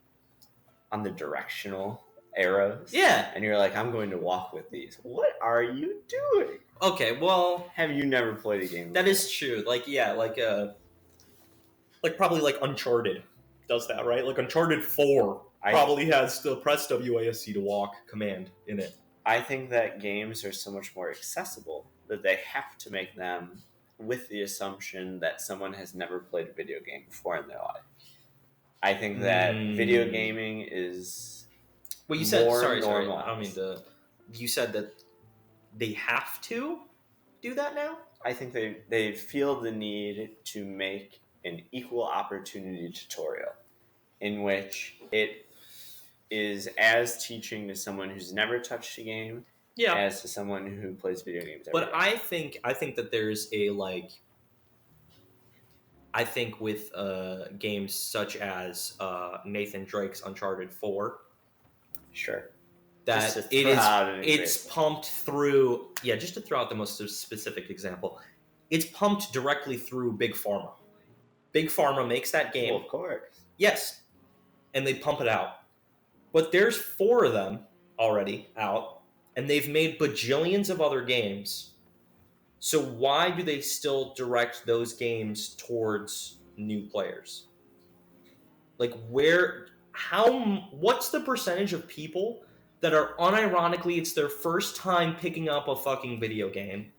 on the directional arrows. Yeah. And you're like, I'm going to walk with these. What are you doing? Okay, well... Have you never played a game? That is true. Like, yeah, like probably like Uncharted does that, right? Like Uncharted 4 probably has the press WASD to walk command in it. I think that games are so much more accessible that they have to make them with the assumption that someone has never played a video game before in their life. I think that video gaming is well, you said, sorry, I don't mean to... You said that they have to do that now? I think they feel the need to make an equal opportunity tutorial in which it is as teaching to someone who's never touched a game as to someone who plays video games every day. I think that there's a like I think with games such as Nathan Drake's Uncharted 4 sure that it's pumped through just to throw out the most specific example, it's pumped directly through Big Pharma. Big Pharma makes that game. Well, of course. Yes. And they pump it out. But there's 4 of them already out, and they've made bajillions of other games. So why do they still direct those games towards new players? Like what's the percentage of people that are unironically, it's their first time picking up a fucking video game,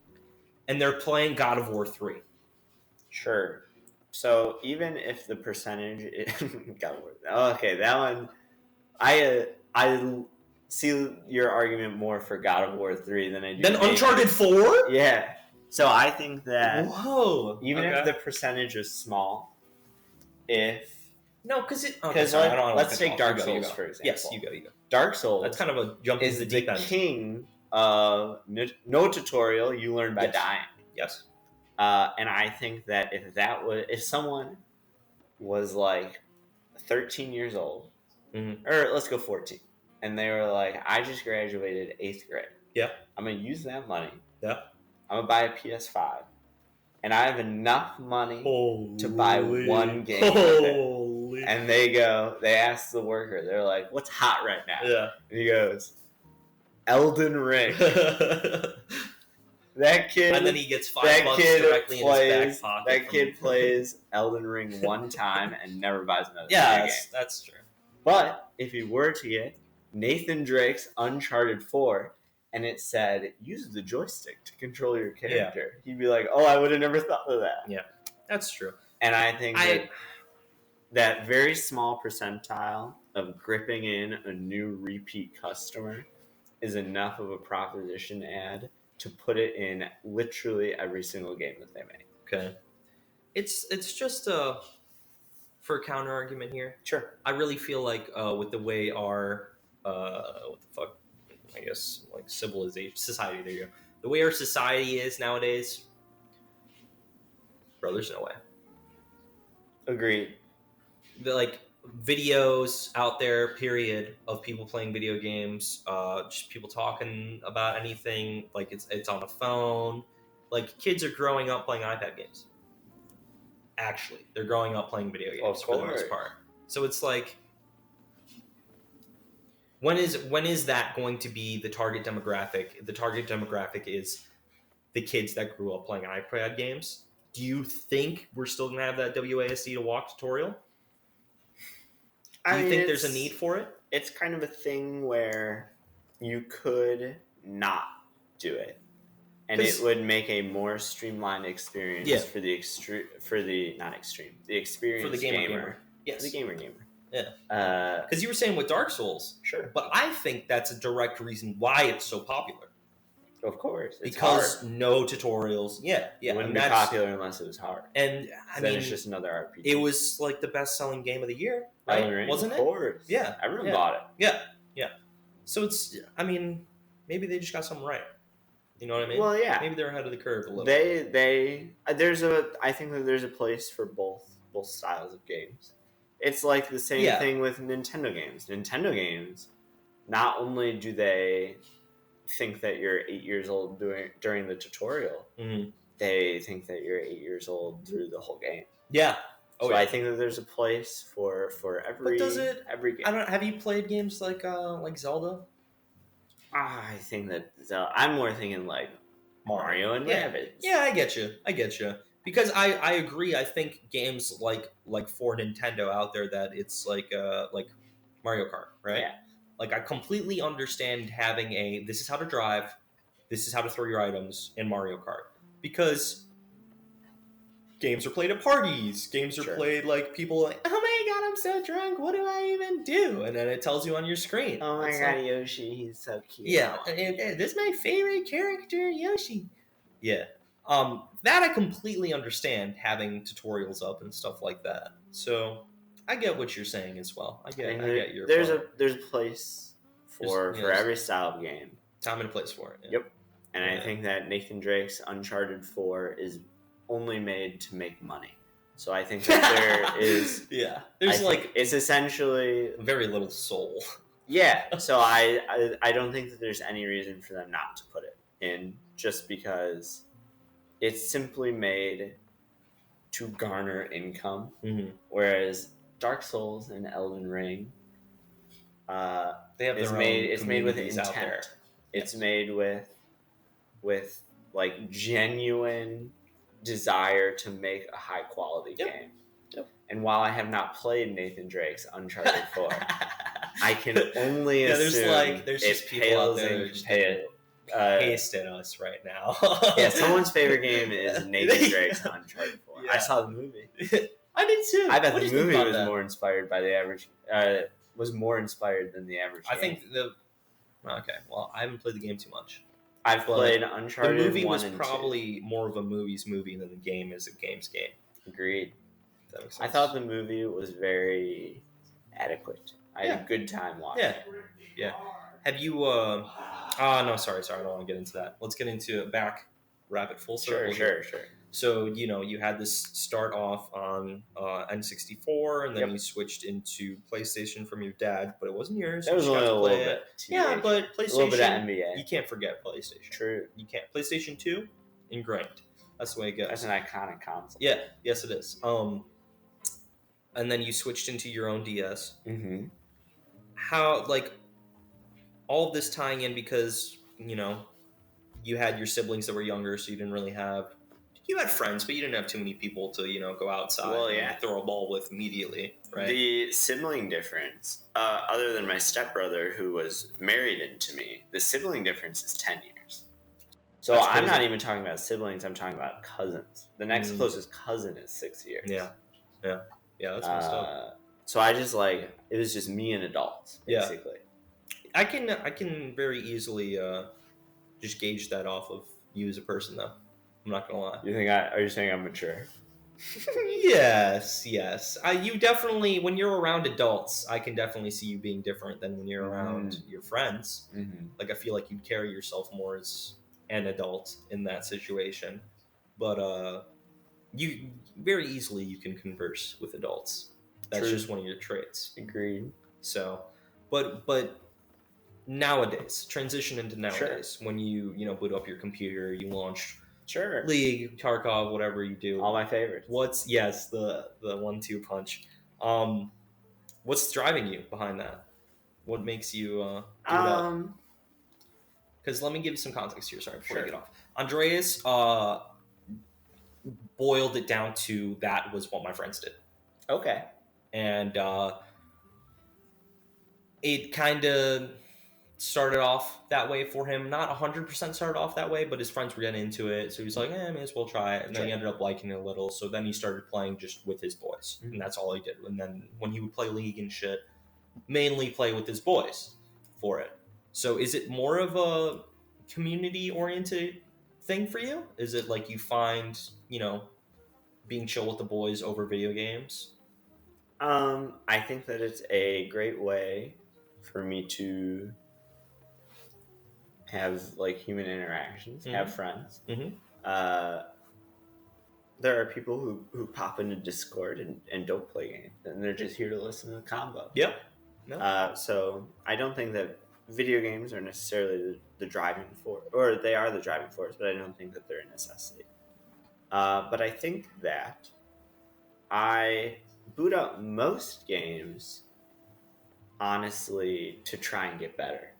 and they're playing God of War 3? Sure. So even if the percentage okay, that one I see your argument more for God of War 3 than I do. Then Uncharted 4? Yeah. So I think that even if the percentage is small, let's take Dark Souls for example. Yes, you go. Dark Souls. That's kind of a jump into the deep end. King of no tutorial, you learn by dying. Yes. And I think that if someone was like 13 years old, or let's go 14, and they were like, I just graduated 8th grade. Yeah. I'm going to use that money. Yeah. I'm going to buy a PS5. And I have enough money to buy one game with it. And they ask the worker, they're like, what's hot right now? Yeah. And he goes, Elden Ring. That kid, and then he gets $5 directly in his back pocket. That kid plays Elden Ring one time and never buys another game. Yeah, that's true. But if he were to get Nathan Drake's Uncharted 4 and it said, use the joystick to control your character, he'd be like, oh, I would have never thought of that. Yeah, that's true. And I think that very small percentile of gripping in a new repeat customer is enough of a proposition ad to put it in literally every single game that they make. Okay. it's just for a counter argument here. Sure. I really feel like with the way our what the fuck, I guess like civilization, society. There you go. The way our society is nowadays, bro, there's no way. Agreed. The like videos out there, period, of people playing video games, just people talking about anything. Like it's on a phone. Like kids are growing up playing iPad games. Actually, they're growing up playing video games for the most part. So it's like, when is that going to be the target demographic? The target demographic is the kids that grew up playing iPad games. Do you think we're still going to have that WASD to walk tutorial? Do you think there's a need for it? It's kind of a thing where you could not do it, and it would make a more streamlined experience for the experienced gamer. Yes, the gamer. Yeah. Because you were saying with Dark Souls, sure, but I think that's a direct reason why it's so popular. Of course, it's because hard. No tutorials. Yeah. It wouldn't be popular unless it was hard. And I mean, it's just another RPG. It was like the best-selling game of the year, right? Wasn't it? Of course. Yeah, everyone bought it. Yeah. So it's, I mean, maybe they just got something right. You know what I mean? Well, yeah. Maybe they're ahead of the curve a little. I think that there's a place for both styles of games. It's like the same thing with Nintendo games. Nintendo games, not only do they think that you're 8 years old during the tutorial, they think that you're 8 years old through the whole game. Yeah. I think that there's a place for every. But does it? Every game. I don't. Have you played games like Zelda? I think that I'm more thinking like Mario and Rabbids. Yeah, I get you. Because I agree. I think games like for Nintendo out there, that it's like Mario Kart, right? Yeah. Like, I completely understand having this is how to drive, this is how to throw your items in Mario Kart. Because games are played at parties. Games are played like people like, oh my god, I'm so drunk, what do I even do? And then it tells you on your screen. Oh my god, Yoshi, he's so cute. Yeah, this is my favorite character, Yoshi. Yeah. That I completely understand, having tutorials up and stuff like that. So I get what you're saying as well. I get your there's a place for every style of game. Time and a place for it. Yeah. Yep. And I think that Nathan Drake's Uncharted 4 is only made to make money. So I think that there is there's it's essentially very little soul. Yeah. So I don't think that there's any reason for them not to put it in, just because it's simply made to garner income. Whereas Dark Souls and Elden Ring, they have their own. It's made with intent. It's made with like genuine desire to make a high quality game. Yep. And while I have not played Nathan Drake's Uncharted 4, I can only assume there's just people out there and pissed at us right now. Yeah, someone's favorite game is Nathan Drake's Uncharted 4. Yeah. I saw the movie. I did too. I bet the movie was more inspired by the average. Was more inspired than the average. I think okay. Well, I haven't played the game too much. I've played Uncharted. The movie was probably more of a movie's movie than the game is a game's game. Agreed. I thought the movie was very adequate. I had a good time watching it. Yeah. Have you? No, sorry. I don't want to get into that. Let's get into rabbit full circle. Sure. So, you had this start off on N64, and then you switched into PlayStation from your dad, but it wasn't yours. It was only a little bit. Yeah, but PlayStation. A little bit of NBA. You can't forget PlayStation. True. You can't. PlayStation 2, ingrained. That's the way it goes. That's an iconic console. Yeah, yes it is. And then you switched into your own DS. Mm-hmm. How, all of this tying in because, you had your siblings that were younger, so you didn't really have... You had friends, but you didn't have too many people to, go outside and throw a ball with immediately, right? The sibling difference, other than my stepbrother who was married into me, the sibling difference is 10 years. So I'm not even talking about siblings, I'm talking about cousins. The next closest cousin is 6 years. Yeah, that's messed up. So I just it was just me and adults, basically. I can very easily just gauge that off of you as a person, though. I'm not gonna lie. Are you saying I'm mature? Yes. You definitely, when you're around adults, I can definitely see you being different than when you're around your friends. Like I feel like you'd carry yourself more as an adult in that situation. But you very easily you can converse with adults. That's True. just one of your traits. Agreed. So, but nowadays, transition into nowadays, when you boot up your computer, you launch Sure. League, Tarkov, whatever you do. All my favorites. What's the 1-2 punch? What's driving you behind that? What makes you do it up? Because let me give you some context here. Sorry, before you get off. Andreas boiled it down to that was what my friends did. Okay. And it kind of started off that way for him. Not 100% started off that way, but his friends were getting into it. So he's like, may as well try it. And then he ended up liking it a little. So then he started playing just with his boys. And that's all he did. And then when he would play League and shit, mainly play with his boys for it. So is it more of a community-oriented thing for you? Is it like you find, being chill with the boys over video games? I think that it's a great way for me to have like human interactions, have friends. There are people who pop into Discord and don't play games, and they're just here to listen to the combo. Yep. No. So I don't think that video games are necessarily the driving force, or they are the driving force, but I don't think that they're a necessity. But I think that I boot up most games, honestly, to try and get better.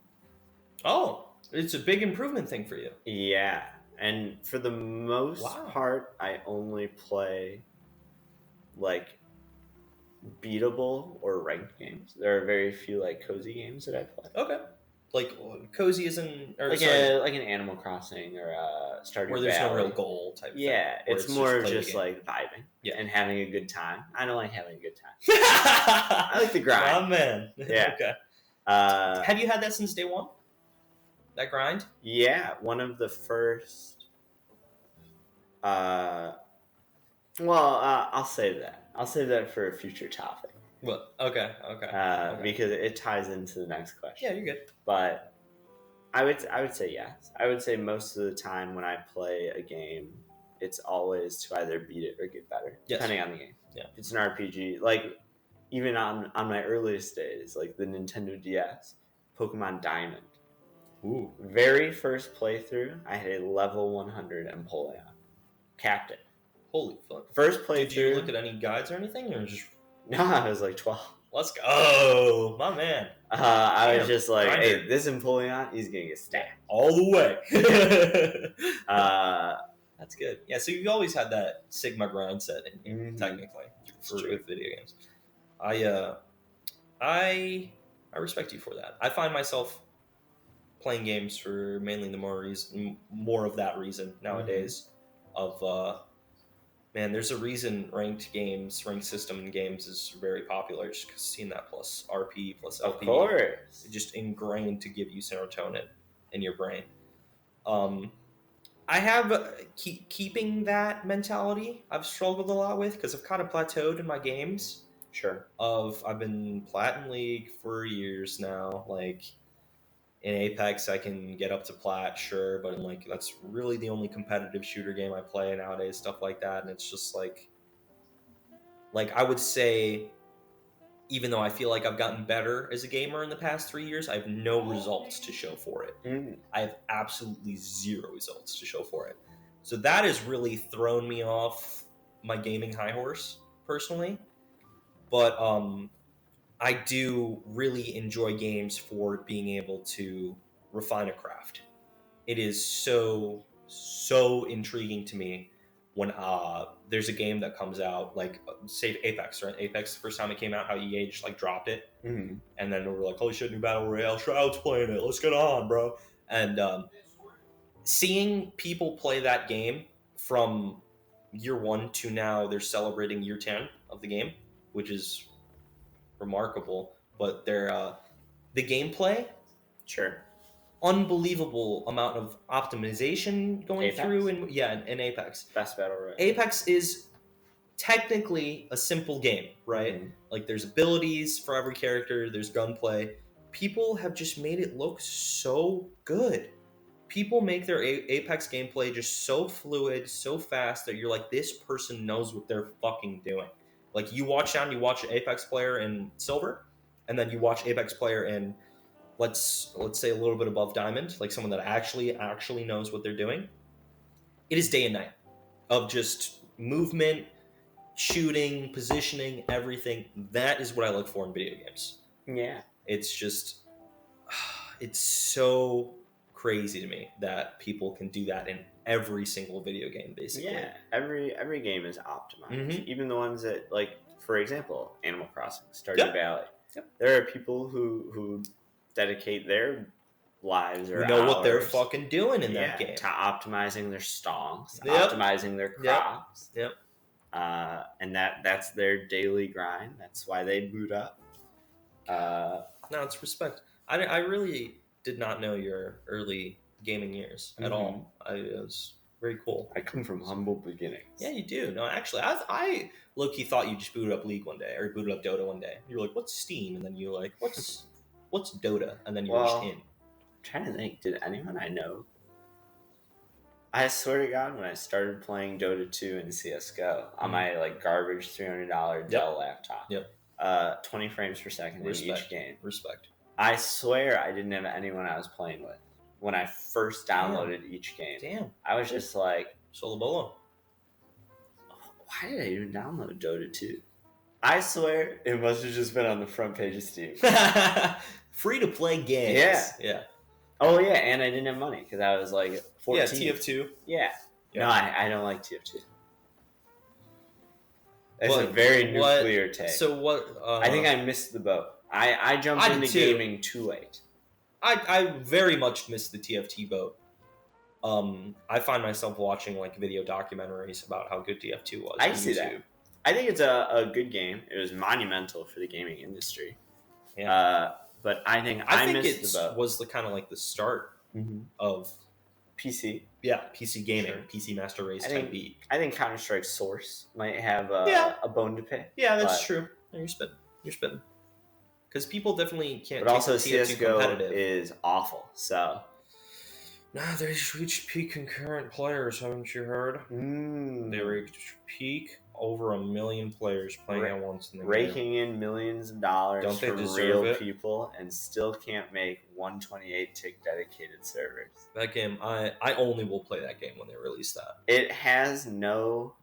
Oh, it's a big improvement thing for you. Yeah. And for the most part, I only play like beatable or ranked games. There are very few like cozy games that I play. Okay. Like cozy isn't like an Animal Crossing or Stardew where there's Valley. no real goal type thing. Yeah, it's more just like vibing and having a good time. I don't like having a good time. I like the grind. Oh man. Yeah. Okay. Have you had that since day one? That grind? Yeah, one of the first. I'll save that. I'll save that for a future topic. Well, okay. Because it ties into the next question. Yeah, you're good. But I would say yes. I would say most of the time when I play a game, it's always to either beat it or get better, depending on the game. Yeah. If it's an RPG, like even on my earliest days, like the Nintendo DS, Pokemon Diamond. Ooh. Very first playthrough, I had a level 100 Empoleon. Capped it. Holy fuck. First playthrough. Did you look at any guides or anything? Or just... No, I was like 12. Let's go. My man. I was just like, hey, this Empoleon, he's going to get stacked. All the way. That's good. Yeah, so you've always had that Sigma grind set in you, technically, with video games. I respect you for that. I find myself playing games for mainly more of that reason nowadays. Of man, there's a reason ranked system in games is very popular. Just because seeing that plus RP plus LP, of course, it's just ingrained to give you serotonin in your brain. I have keeping that mentality. I've struggled a lot with because I've kind of plateaued in my games. Sure. I've been plat in League for years now. Like in Apex, I can get up to plat, sure, but that's really the only competitive shooter game I play nowadays. Stuff like that, and it's just like I would say, even though I feel like I've gotten better as a gamer in the past 3 years, I have no results to show for it. I have absolutely zero results to show for it. So that has really thrown me off my gaming high horse, personally. But I do really enjoy games for being able to refine a craft. It is so intriguing to me when there's a game that comes out, like say Apex, right? Apex, the first time it came out, how EA just dropped it, and then we were like, holy shit, new battle royale, Shroud's playing it, let's get on, bro. And seeing people play that game from year 1 to now, they're celebrating year 10 of the game, which is remarkable. But they're the gameplay, sure, unbelievable amount of optimization going through in Apex. Best battle royale. Apex is technically a simple game, right? Mhm. Like there's abilities for every character, there's gunplay. People have just made it look so good. People make their Apex gameplay just so fluid, so fast that you're like, this person knows what they're fucking doing. Like you watch an Apex player in silver, and then you watch Apex player in let's say a little bit above diamond, like someone that actually knows what they're doing. It is day and night of just movement, shooting, positioning, everything. That is what I look for in video games. Yeah. It's just, it's so crazy to me that people can do that in every single video game, basically. Yeah, every game is optimized. Mhm. Even the ones that, like, for example, Animal Crossing, Stardew Valley. Yep. There are people who dedicate their lives or We know what they're hours, fucking doing in that game. to optimizing their songs, Yep. optimizing their crops. Yep. And that's their daily grind. That's why they boot up. No, it's respect. I really did not know your early gaming years at all. It was very cool. I come from humble beginnings. Yeah, you do. No, actually, I low-key thought you just booted up League one day, or booted up Dota one day. You were like, what's Steam? And then you were like, what's Dota? And then you were just in. I'm trying to think, did anyone I know? I swear to God, when I started playing Dota 2 and CSGO on my like garbage $300 Dell laptop, 20 frames per second in each game. Respect. I swear I didn't have anyone I was playing with when I first downloaded each game. Damn. I was just like, Solo Bolo. why did I even download Dota 2? I swear it must have just been on the front page of Steam. Free to play games. Yeah. Oh yeah, and I didn't have money because I was like 14. Yeah, TF2. Yeah. Yeah. No, I don't like TF2. That's a very nuclear take. So what? I think I missed the boat. I jumped into gaming too late. I very much missed the TFT boat. I find myself watching like video documentaries about how good TF2 was. I see that. I think it's a good game. It was monumental for the gaming industry. Yeah. But I think missed the boat. Was the kind of like the start of PC. Yeah, PC gaming, Sure. PC Master Race type beat. I think Counter-Strike Source might have a bone to pick. Yeah, that's true. No, you're spitting. Because people definitely can't. But also, TF2 CSGO is awful. So. Nah, they reached peak concurrent players. Haven't you heard? They reached peak over 1 million players playing at once in the raking in millions of dollars Don't they from deserve real it? people, and still can't make 128 tick dedicated servers. That game, I only will play that game when they release that. It has no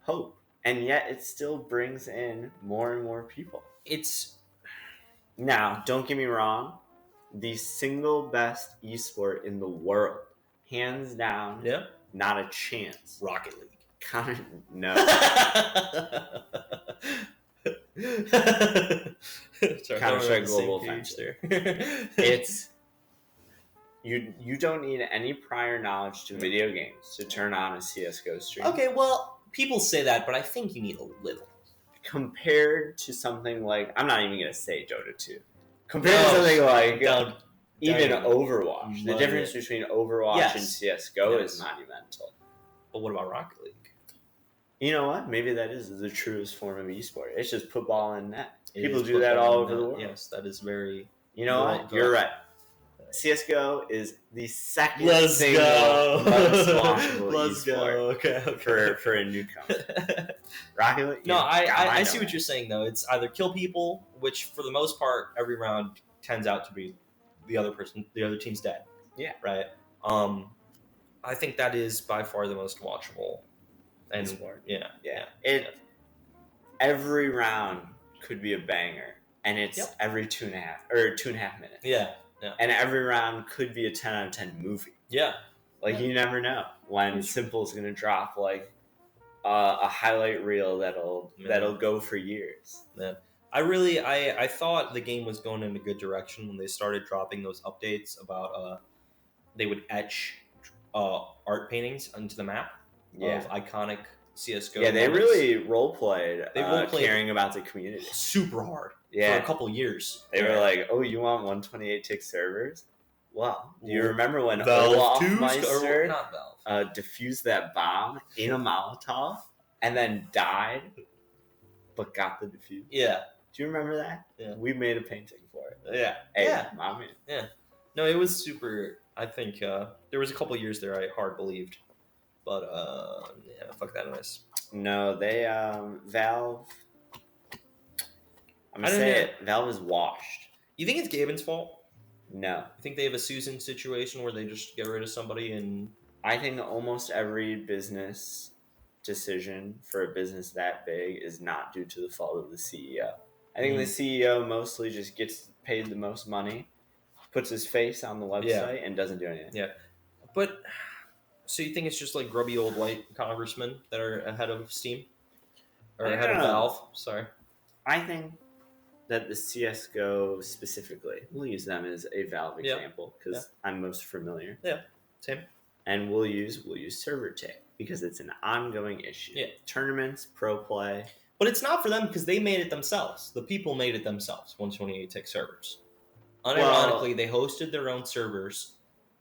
hope, and yet it still brings in more and more people. Now, don't get me wrong, the single best esport in the world, hands down, not a chance. Rocket League. No. Counter-Strike Global Offensive. It's you don't need any prior knowledge to video games to turn on a CSGO stream. Okay, well, people say that, but I think you need a little. Compared to something like, I'm not even going to say Dota 2. Compared to something like even Overwatch. The difference between Overwatch and CSGO is monumental. But what about Rocket League? You know what? Maybe that is the truest form of esport. It's just put ball in net. People do that all over the world. Yes, that is very... You know what? You're right. CSGO is the second most watchable esport. Okay. For a newcomer. Rocket League? No, I see what you're saying, though. It's either kill people, which for the most part, every round tends out to be the other team's dead. Yeah. Right? I think that is by far the most watchable. And esport. Yeah. Every round could be a banger, and it's every 2.5 minutes. Yeah. And every round could be a 10 out of 10 movie. Yeah. You never know when Simple's gonna drop like a highlight reel that'll go for years. Yeah. I thought the game was going in a good direction when they started dropping those updates about they would etch art paintings into the map of iconic CSGO. Yeah, they really roleplayed caring about the community. Super hard. For a couple years. They were like, oh, you want 128 tick servers? Well, do you remember when Valve Meister not Valve. Defused that bomb in a Molotov and then died, but got the defuse. Yeah. Do you remember that? Yeah. We made a painting for it. Yeah. Hey, yeah. my man. Yeah. No, it was super. I think there was a couple years there I hard believed, but yeah, fuck that noise. No, they Valve. I'm gonna I don't say know. it. Valve is washed. You think it's Gaben's fault? No, I think they have a Susan situation where they just get rid of somebody and. I think almost every business decision for a business that big is not due to the fault of the CEO. I think the CEO mostly just gets paid the most money, puts his face on the website, and doesn't do anything. Yeah. But, so you think it's just like grubby old white congressmen that are ahead of Steam? Or ahead of Valve? Sorry. I think that the CSGO specifically, we'll use them as a Valve example because I'm most familiar. Yeah, same. And we'll use server tick because it's an ongoing issue. Yeah. Tournaments, pro play. But it's not for them because they made it themselves. The people made it themselves, 128 tick servers. Unironically, they hosted their own servers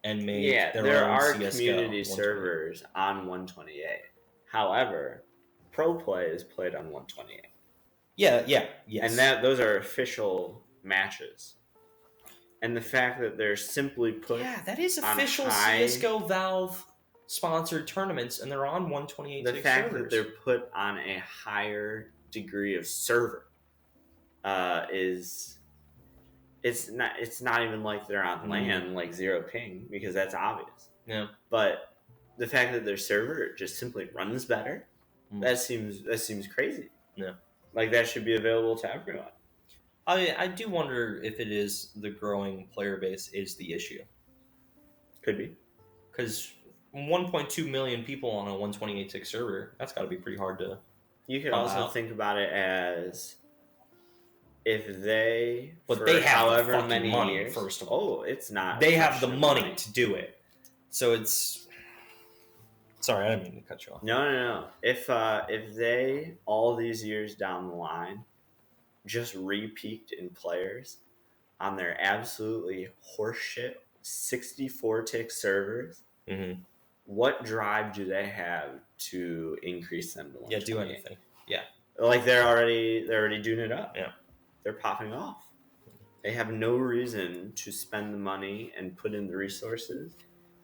and made their own CSGO. There are community servers on 128. However, pro play is played on 128. Yes. And those are official matches. And the fact that they're simply put that is official CSGO Valve sponsored tournaments, and they're on 128 the fact servers. That they're put on a higher degree of server is it's not even like they're on LAN like zero ping because that's obvious. Yeah. But the fact that their server just simply runs better, that seems crazy. Yeah. Like that should be available to everyone. I do wonder if it is the growing player base is the issue. Could be. Because 1.2 million people on a 128 tick server, that's got to be pretty hard to. You could also think about it as if they, but they have however the many money. Years, first of all, it's not. They have the money to do it, so it's. Sorry, I didn't mean to cut you off. No. If they all these years down the line just re-peaked in players on their absolutely horseshit 64 tick servers, what drive do they have to increase them to 128? Yeah, do anything. Yeah. Like they're already doing it up. Yeah. They're popping off. They have no reason to spend the money and put in the resources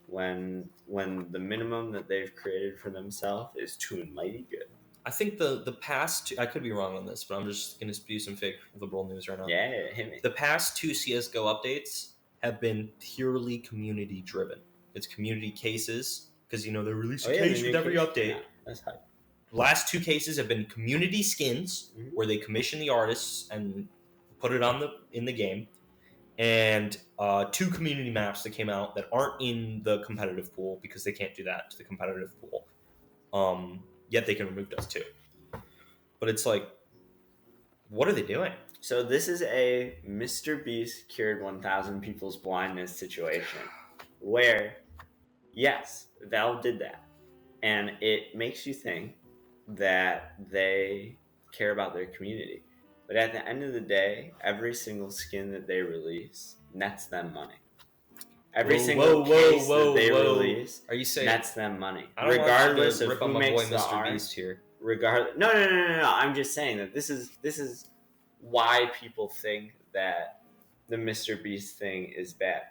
when the minimum that they've created for themselves is too and mighty good. I think the past two, I could be wrong on this, but I'm just going to spew some fake liberal news right now. Yeah, hit me. The past two CSGO updates have been purely community driven. It's community cases because they release a case with every update. Yeah, that's hype. Last two cases have been community skins where they commission the artists and put it in the game, and two community maps that came out that aren't in the competitive pool because they can't do that to the competitive pool. Yet they can remove those too. But it's like, what are they doing? So this is a Mr. Beast cured 1,000 people's blindness situation where, yes, Valve did that. And it makes you think that they care about their community. But at the end of the day, every single skin that they release nets them money. Every single case that they release nets them money. Regardless of who makes the art. Beast here. No. I'm just saying that this is why people think that the Mr. Beast thing is bad.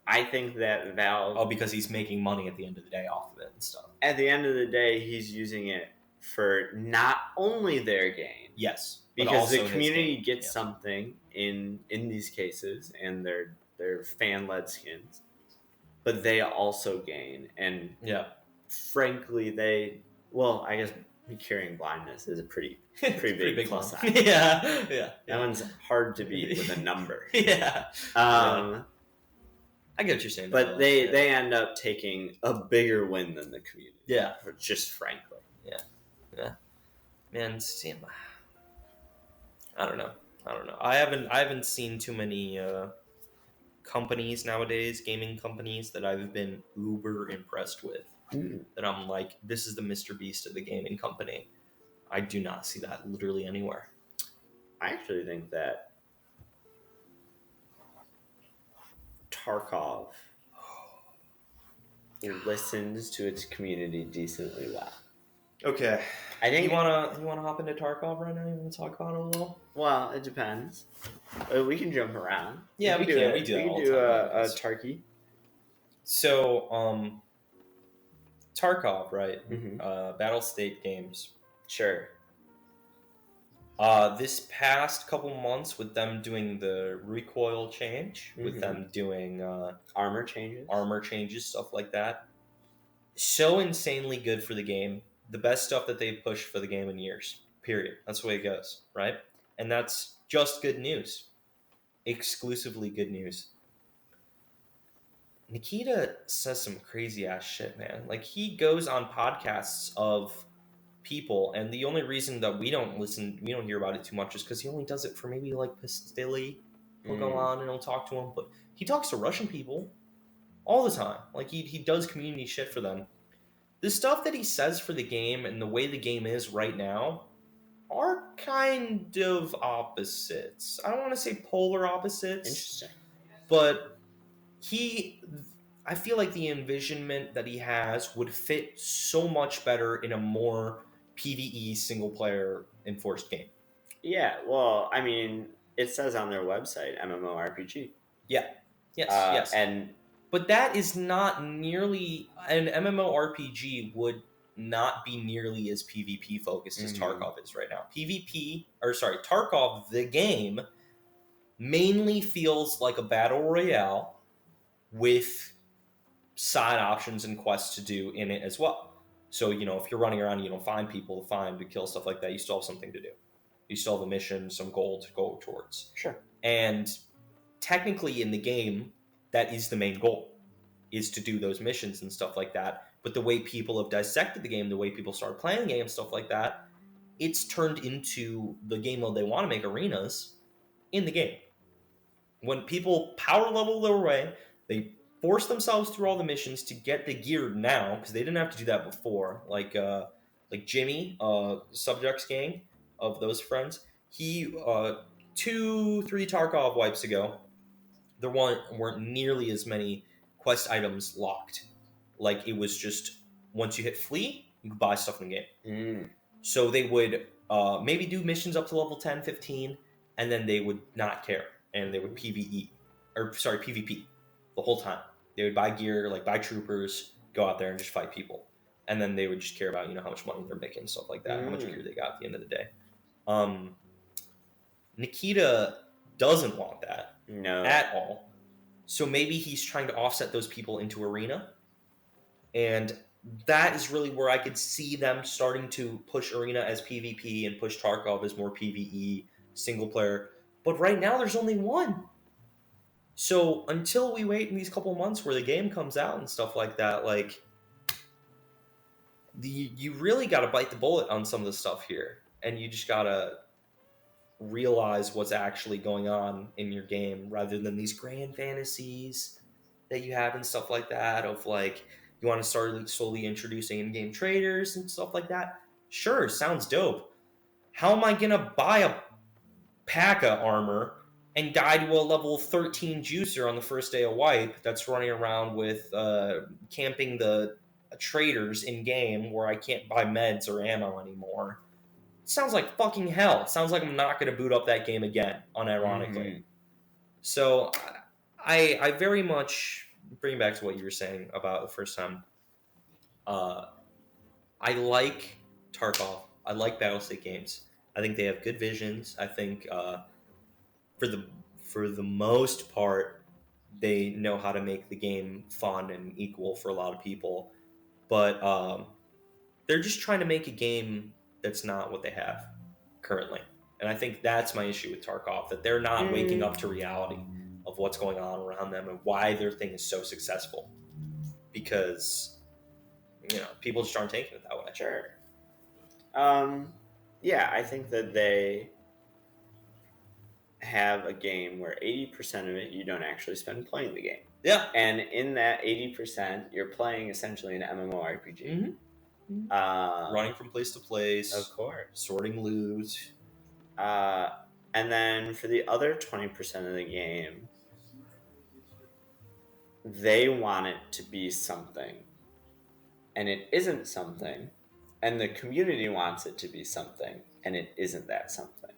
I think that Valve... Oh, because he's making money at the end of the day off of it and stuff. At the end of the day, he's using it for not only their gain. Yes. Because the community gets something in these cases and their fan-led skins. But they also gain. And frankly, I guess curing blindness is a pretty big plus side. Yeah. That one's hard to beat with a number. Yeah. I get what you're saying. But they end up taking a bigger win than the community. Yeah. Just frankly. Yeah. Man, I don't know. I haven't seen too many companies nowadays, gaming companies, that I've been uber impressed with. That I'm like, this is the Mr. Beast of the gaming company. I do not see that literally anywhere. I actually think that Tarkov listens to its community decently well. Okay. I think you wanna hop into Tarkov right now? You wanna talk about it a little? Well, it depends. We can jump around. Yeah, we can. We do We that can all the do time, a anyways. turkey. So, Tarkov, right? Mm-hmm. Battle State Games. Sure. This past couple months, with them doing the recoil change, with them doing armor changes, stuff like that, so insanely good for the game. The best stuff that they've pushed for the game in years. Period. That's the way it goes, right? And that's just good news. Exclusively good news. Nikita says some crazy ass shit, man. Like, he goes on podcasts of people, and the only reason that we don't hear about it too much is because he only does it for maybe like Pastili. He'll go on and he'll talk to him, but he talks to Russian people all the time. Like, he does community shit for them. The stuff that he says for the game and the way the game is right now are kind of opposites. I don't want to say polar opposites. Interesting. But I feel like the envisionment that he has would fit so much better in a more PvE single player enforced game. Yeah, well, I mean, it says on their website MMORPG. Yeah. Yes. And but that is not nearly an MMORPG would not be nearly as PvP focused as Tarkov is right now. Tarkov the game mainly feels like a battle royale with side options and quests to do in it as well. So, if you're running around, find people to find, to kill, stuff like that, you still have something to do. You still have a mission, some goal to go towards. Sure. And technically in the game, that is the main goal, is to do those missions and stuff like that. But the way people have dissected the game, the way people start playing the game, stuff like that, it's turned into the game mode they want to make arenas in the game. When people power level their way, they force themselves through all the missions to get the gear now, because they didn't have to do that before. Like Jimmy, Subjects Gang, of those friends, he 2-3 Tarkov wipes ago, there weren't nearly as many quest items locked. Like, it was just once you hit flee, you could buy stuff in the game. So they would maybe do missions up to level 10, 15, and then they would not care, and they would PvP the whole time. They would buy gear, like buy troopers, go out there and just fight people, and then they would just care about how much money they're making and stuff like that, how much gear they got at the end of the day. Nikita doesn't want that at all. So maybe he's trying to offset those people into arena, and that is really where I could see them starting to push arena as PvP and push Tarkov as more PvE single player. But right now there's only one. So until we wait in these couple months where the game comes out and stuff like that, like, you really got to bite the bullet on some of the stuff here, and you just got to realize what's actually going on in your game rather than these grand fantasies that you have and stuff like that of, like, you want to start slowly introducing in-game traders and stuff like that. Sure, sounds dope. How am I gonna buy a pack of armor and guy to a level 13 juicer on the first day of wipe that's running around with camping the traders in game where I can't buy meds or ammo anymore? It sounds like fucking hell. It sounds like I'm not going to boot up that game again, unironically. So I very much, bring back to what you were saying about the first time. I like Tarkov. I like Battlestate games. I think they have good visions. I think for the most part, they know how to make the game fun and equal for a lot of people. But they're just trying to make a game that's not what they have currently. And I think that's my issue with Tarkov, that they're not waking up to reality of what's going on around them and why their thing is so successful. Because, people just aren't taking it that way. Sure. Yeah, I think that they have a game where 80% of it you don't actually spend playing the game. Yeah. And in that 80%, you're playing essentially an MMORPG. Running from place to place. Of course. Sorting loot. And then for the other 20% of the game, they want it to be something. And it isn't something. And the community wants it to be something, and it isn't that something.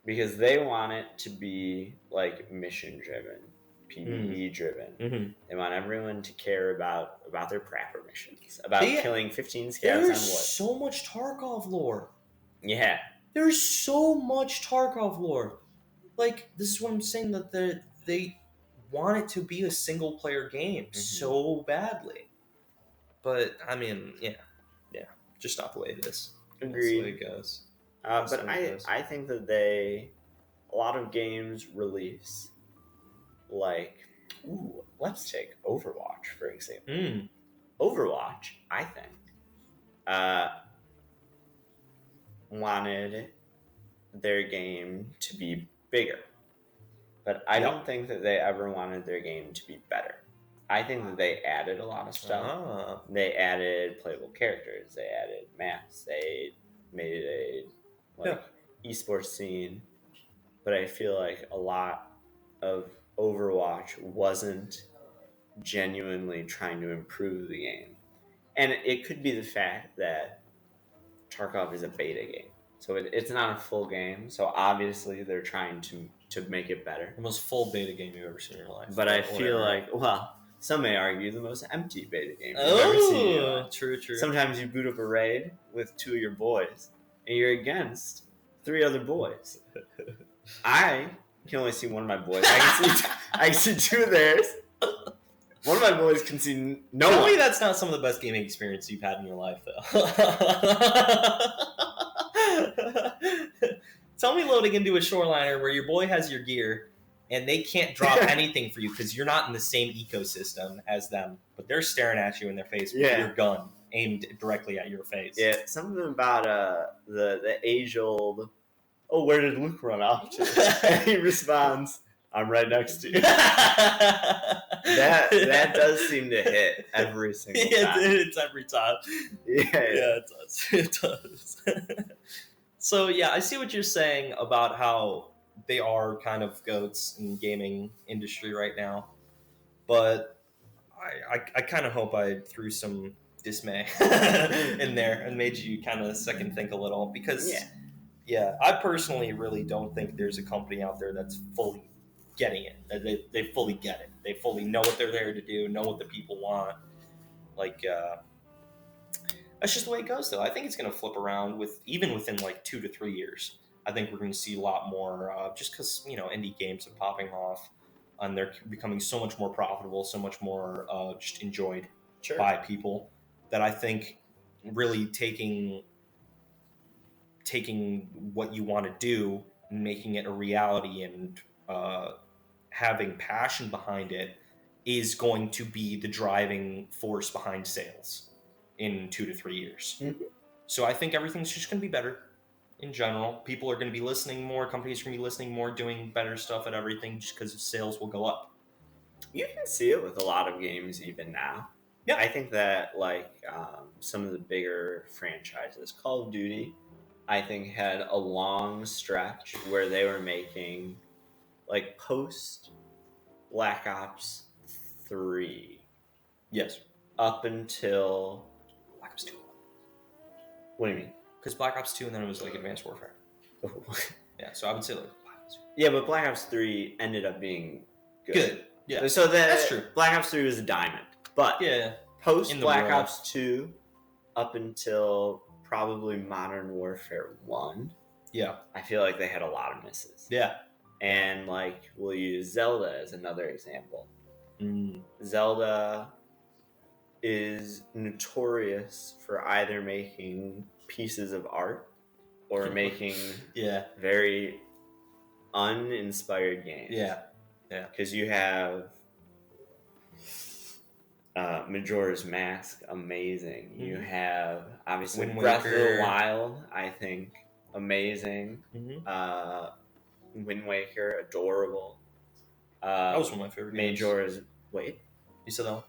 Because they want it to be like mission-driven, PvE-driven. Mm-hmm. They want everyone to care about their prapor missions, about killing 15 scouts on wood. There's so much Tarkov lore. Yeah. There's so much Tarkov lore. Like, this is what I'm saying, that they want it to be a single-player game so badly. But, I mean, yeah, just not the way it is. Agreed. That's the way it goes. But I think that a lot of games release, like, let's take Overwatch, for example. Overwatch, I think, wanted their game to be bigger. But I don't think that they ever wanted their game to be better. I think that they added a lot of stuff. They added playable characters. They added maps. They made a esports scene. But I feel like a lot of Overwatch wasn't genuinely trying to improve the game. And it could be the fact that Tarkov is a beta game. So it's not a full game. So obviously they're trying to make it better. The most full beta game you've ever seen in your life. But I feel like, some may argue the most empty beta game you've ever seen in your life. True. Sometimes you boot up a raid with 2 of your boys, and you're against 3 other boys. I can only see one of my boys. I can see 2 of theirs. One of my boys can see no one. Tell me that's not some of the best gaming experience you've had in your life, though. Tell me loading into a shoreliner where your boy has your gear and they can't drop anything for you because you're not in the same ecosystem as them, but they're staring at you in their face with your gun aimed directly at your face. Yeah, something about the age-old, where did Luke run off to? And he responds, I'm right next to you. That does seem to hit every single time. It's every time. Yeah, it does. So yeah, I see what you're saying about how they are kind of goats in the gaming industry right now, but I kind of hope I threw some dismay in there and made you kind of second think a little, because I personally really don't think there's a company out there that's fully getting it. They fully get it. They fully know what they're there to do, know what the people want. Like, that's just the way it goes, though. I think it's going to flip around within like 2 to 3 years. I think we're going to see a lot more, just because, indie games are popping off and they're becoming so much more profitable, so much more just enjoyed by people, that I think really taking what you want to do and making it a reality and having passion behind it is going to be the driving force behind sales in 2 to 3 years. Mm-hmm. So I think everything's just going to be better in general. People are going to be listening more. Companies are going to be listening more, doing better stuff at everything, just because sales will go up. You can see it with a lot of games even now. Yeah, I think that some of the bigger franchises, Call of Duty, I think had a long stretch where they were making post Black Ops 3. Yes. Up until Black Ops 2. What do you mean? Because Black Ops 2 and then it was Advanced Warfare. Yeah, so I would say Black Ops 2. Yeah, but Black Ops 3 ended up being good. Yeah. So that's true. Black Ops 3 was a diamond. But post Black Ops 2 up until probably Modern Warfare 1, I feel like they had a lot of misses. Yeah. And we'll use Zelda as another example. Zelda is notorious for either making pieces of art or making very uninspired games. Yeah. Because you have Majora's Mask, amazing. Mm-hmm. You have obviously Breath of the Wild, I think, amazing. Mm-hmm. Wind Waker, adorable. That was one of my favorite games. Majora's Wait, you said that one?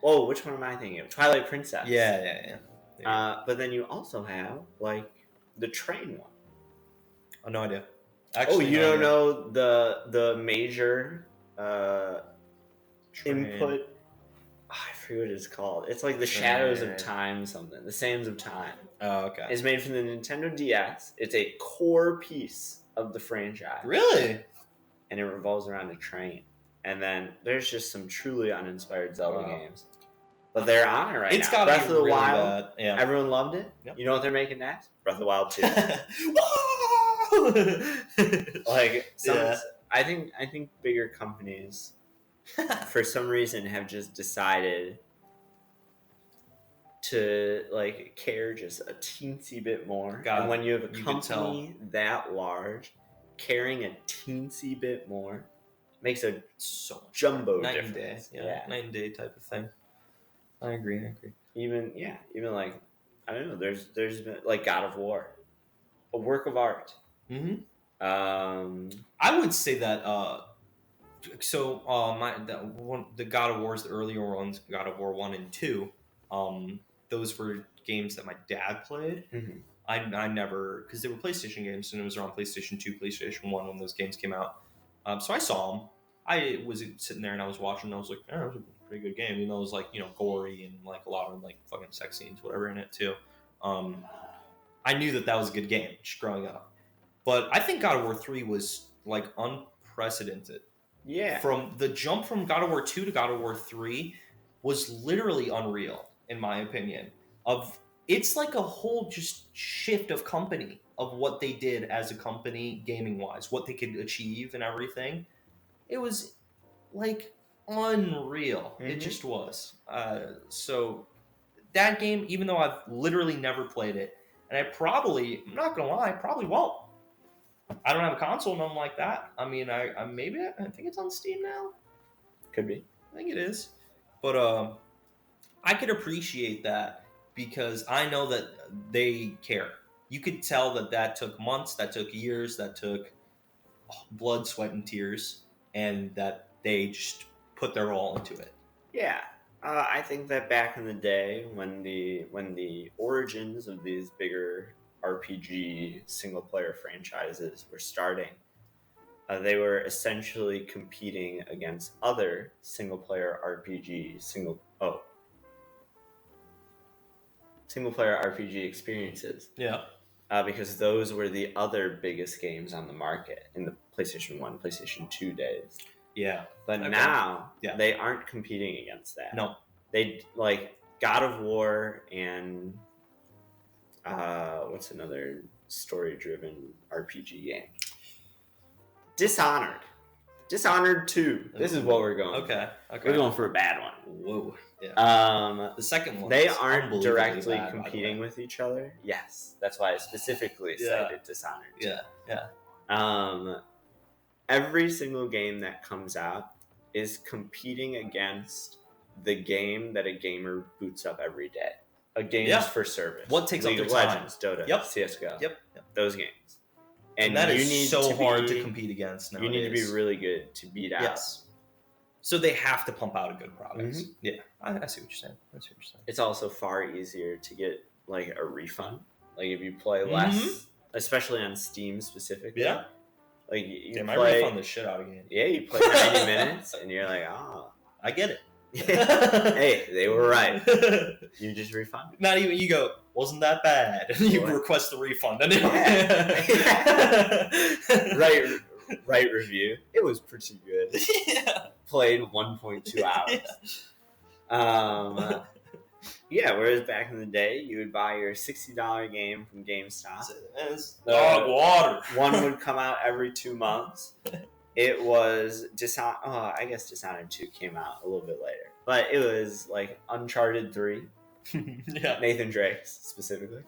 Oh, which one am I thinking of? Twilight Princess. Yeah. But then you also have the train one. Oh, no idea. Actually, you don't know the major input. I forget what it's called. It's like the Shadows of Time something. The Sands of Time. Oh, okay. It's made for the Nintendo DS. It's a core piece of the franchise. Really? And it revolves around a train. And then there's just some truly uninspired Zelda games. But they're on it right now. It's got Breath of the really Wild. bad. Yeah. Everyone loved it. Yep. You know what they're making next? Breath of the Wild 2. Like I think bigger companies for some reason have just decided to like care just a teensy bit more. And when you have a company that large caring a teensy bit more makes a jumbo difference. Night and day type of thing. I agree. Even like I don't know. There's been like God of War, a work of art. Mm-hmm. I would say that. The God of Wars, the earlier ones, God of War 1 and 2, those were games that my dad played. Mm-hmm. I never, because they were PlayStation games, and it was around PlayStation 2, PlayStation 1 when those games came out. So I saw them. I was sitting there and I was watching, and I was like, oh, it was a pretty good game. You know, it was like, gory and like a lot of like fucking sex scenes, whatever in it too. I knew that was a good game just growing up. But I think God of War 3 was like unprecedented. Yeah. From the jump from God of War 2 to God of War 3 was literally unreal, in my opinion. It's like a whole just shift of company of what they did as a company, gaming wise, what they could achieve and everything. It was like unreal. Mm-hmm. It just was. So that game, even though I've literally never played it, and I'm not gonna lie, I probably won't. I don't have a console, nothing like that. I mean, I think it's on Steam now. Could be. I think it is. But I could appreciate that because I know that they care. You could tell that took months, that took years, that took blood, sweat, and tears, and that they just put their all into it. Yeah. I think that back in the day when the origins of these bigger RPG single-player franchises were starting, they were essentially competing against other single-player RPG experiences. Yeah. Because those were the other biggest games on the market in the PlayStation 1, PlayStation 2 days. Yeah. But now they aren't competing against that. No. They like God of War and what's another story-driven RPG game? Dishonored 2. This is what we're going. Okay. We're going for a bad one. Whoa. Yeah. The second one. They aren't directly competing with each other. Yes, that's why I specifically cited Dishonored 2. Yeah. Every single game that comes out is competing against the game that a gamer boots up every day. A games for service. What takes League up of their Legends, time? Dota, CSGO. Yep. Those games. And that is so hard to compete against nowadays. You need to be really good to beat out. Yes. So they have to pump out a good product. Mm-hmm. Yeah, I see what you're saying. It's also far easier to get like a refund. Like if you play less, especially on Steam specifically. Yeah. Like you I refund the shit out of games. Yeah, you play 90 minutes and you're like, I get it. Hey, they were right. You just refund it. Not even you go, wasn't that bad? And you request the refund. Right review. It was pretty good. Yeah. Played 1.2 hours. Whereas back in the day, you would buy your $60 game from GameStop. Dog water. One would come out every 2 months. It was I guess Dishonored 2 came out a little bit later. But it was like Uncharted 3. Yeah. Nathan Drake's specifically.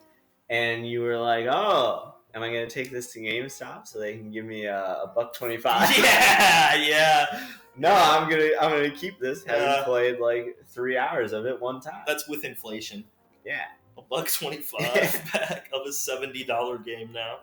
And you were like, oh, am I going to take this to GameStop so they can give me a $1.25? Yeah. No, I'm gonna keep this. Having played like 3 hours of it one time. That's with inflation. Yeah. $1.25 back of a $70 game now.